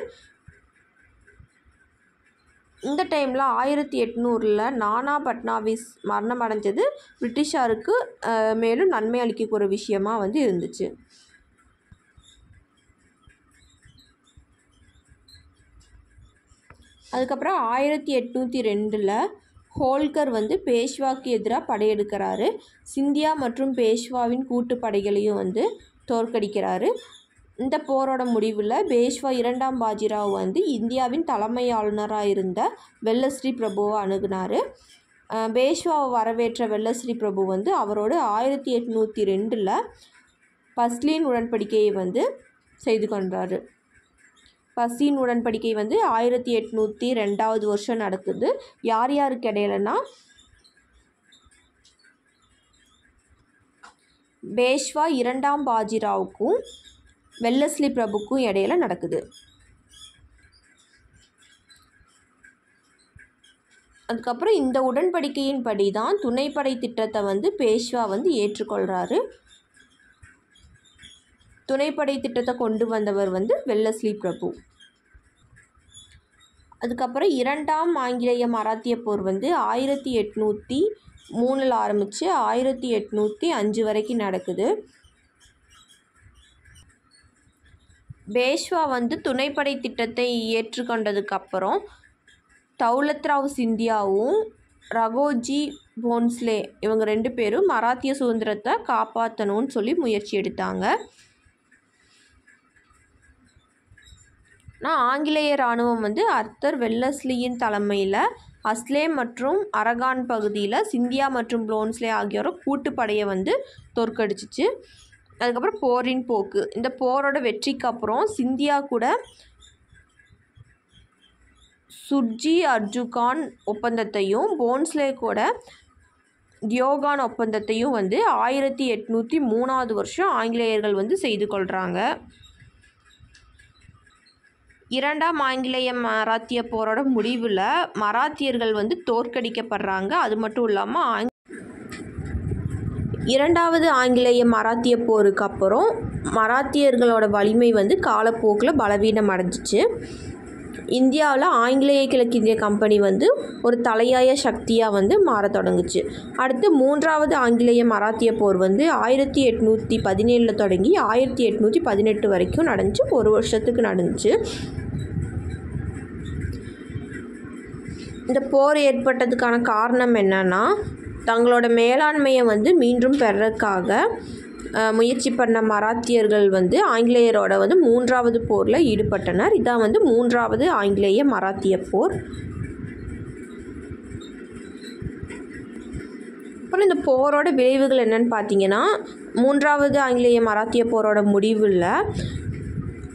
இந்த டைமில் 1800 நானா பட்னாவிஸ் மரணம் அடைஞ்சது பிரிட்டிஷாருக்கு மேலும் நன்மை அளிக்கக்கூடிய விஷயமா வந்து இருந்துச்சு. அதுக்கப்புறம் 1802 ஹோல்கர் வந்து பேஷ்வாக்கு எதிராக படையெடுக்கிறாரு. சிந்தியா மற்றும் பேஷ்வாவின் கூட்டுப்படைகளையும் வந்து தோற்கடிக்கிறாரு. இந்த போரோட முடிவில் பேஷ்வா 2ஆம் பாஜிராவ் வந்து இந்தியாவின் தலைமை ஆளுநராக இருந்த வெல்லஸ்ரீ பிரபுவை அணுகுனார். பேஷ்வாவை வரவேற்ற வெல்லஸ்ரீ பிரபு வந்து அவரோட 1802 பஸ்லீன் உடன்படிக்கையை வந்து செய்து கொண்டார். பஸ்லீன் உடன்படிக்கை வந்து 1802 வருஷம் நடக்குது. யார் யாருக்கு இடையிலனா பேஷ்வா 2ஆம் பாஜிராவுக்கும் வெல்லஸ்லி பிரபுக்கும் இடையில நடக்குது. அதுக்கப்புறம் இந்த உடன்படிக்கையின் படி தான் துணைப்படை திட்டத்தை வந்து பேஷ்வா வந்து ஏற்றுக்கொள்கிறாரு. துணைப்படை திட்டத்தை கொண்டு வந்தவர் வந்து வெல்லஸ்லி பிரபு. அதுக்கப்புறம் 2ஆம் ஆங்கிலேய மராத்திய போர் வந்து 1803 ஆரம்பித்து 1805 வரைக்கும் நடக்குது. பேஷ்வா வந்து துணைப்படை திட்டத்தை ஏற்றுக்கொண்டதுக்கப்புறம் தௌலத்ராவ் சிந்தியாவும் ரகோஜி போன்ஸ்லே இவங்க 2 பேரும் மராத்திய சுதந்திரத்தை காப்பாற்றணும்னு சொல்லி முயற்சி எடுத்தாங்க. ஆங்கிலேய இராணுவம் வந்து அர்த்தர் வெல்லஸ்லியின் தலைமையில் அஸ்லேம் மற்றும் அரகான் பகுதியில் சிந்தியா மற்றும் போன்ஸ்லே ஆகியோர கூட்டுப்படையை வந்து தோற்கடிச்சிச்சு. அதுக்கப்புறம் போரின் போக்கு. இந்த போரோட வெற்றிக்கு அப்புறம் சிந்தியா கூட சுர்ஜி அர்ஜுகான் ஒப்பந்தத்தையும் போன்ஸ்லே கூட தியோகான் ஒப்பந்தத்தையும் வந்து 1803 வருஷம் ஆங்கிலேயர்கள் வந்து செய்து கொள்கிறாங்க. 2ஆம் ஆங்கிலேய மராத்திய போரோட முடிவில் மராத்தியர்கள் வந்து தோற்கடிக்கப்படுறாங்க. அது மட்டும் இல்லாமல் 2வது ஆங்கிலேய மராத்திய போருக்கு அப்புறம் மராத்தியர்களோட வலிமை வந்து காலப்போக்கில் பலவீனம் அடைஞ்சிச்சு. இந்தியாவில் ஆங்கிலேய கிழக்கிந்திய கம்பெனி வந்து ஒரு தலையாய சக்தியாக வந்து மாற தொடங்குச்சு. அடுத்து 3வது ஆங்கிலேய மராத்திய போர் வந்து 1817 தொடங்கி 1818 வரைக்கும் நடந்துச்சு. 1 வருஷத்துக்கு நடந்துச்சு. இந்த போர் ஏற்பட்டதுக்கான காரணம் என்னன்னா, தங்களோட மேலாண்மையை வந்து மீண்டும் பெறறதுக்காக முயற்சி பண்ண மராத்தியர்கள் வந்து ஆங்கிலேயரோட வந்து 3வது போரில் ஈடுபட்டனர். இதான் வந்து 3வது ஆங்கிலேய மராத்திய போர். அப்புறம் இந்த போரோட விளைவுகள் என்னன்னு பார்த்தீங்கன்னா, 3வது ஆங்கிலேய மராத்திய போரோட முடிவில்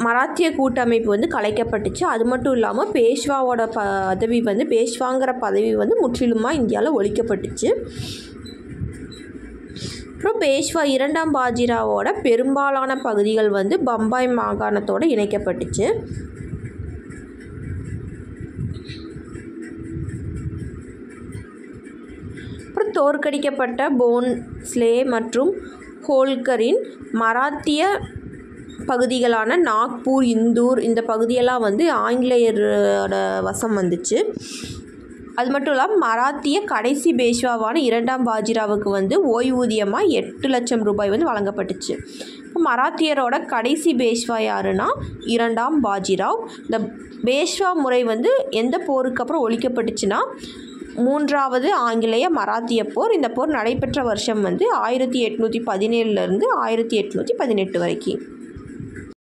மராத்திய கூட்டமைப்பு வந்து கலைக்கப்பட்டுச்சு. அது மட்டும் இல்லாமல் பேஷ்வாவோட பதவி வந்து பேஷ்வாங்கிற பதவி வந்து முற்றிலுமாக இந்தியாவில் ஒழிக்கப்பட்டுச்சு. அப்புறம் பேஷ்வா 2ஆம் பாஜிராவோட பெரும்பாலான பகுதிகள் வந்து பம்பாய் மாகாணத்தோடு இணைக்கப்பட்டுச்சு. அப்புறம் தோற்கடிக்கப்பட்ட போன்ஸ்லே மற்றும் ஹோல்கரின் மராத்திய பகுதிகளான நாக்பூர், இந்தூர் இந்த பகுதியெல்லாம் வந்து ஆங்கிலேயரோட வசம் வந்துச்சு. அது மட்டும் இல்லாமல் மராத்திய கடைசி பேஷ்வாவான 2ஆம் பாஜிராவுக்கு வந்து ஓய்வூதியமாக 8 லட்சம் ரூபாய் வந்து வழங்கப்பட்டுச்சு. மராத்தியரோட கடைசி பேஷ்வா யாருன்னா 2ஆம் பாஜிராவ். இந்த பேஷ்வா முறை வந்து எந்த போருக்கு அப்புறம் ஒழிக்கப்பட்டுச்சுன்னா 3வது ஆங்கிலேய மராத்திய போர். இந்த போர் நடைபெற்ற வருஷம் வந்து 1817 1818 வரைக்கும்.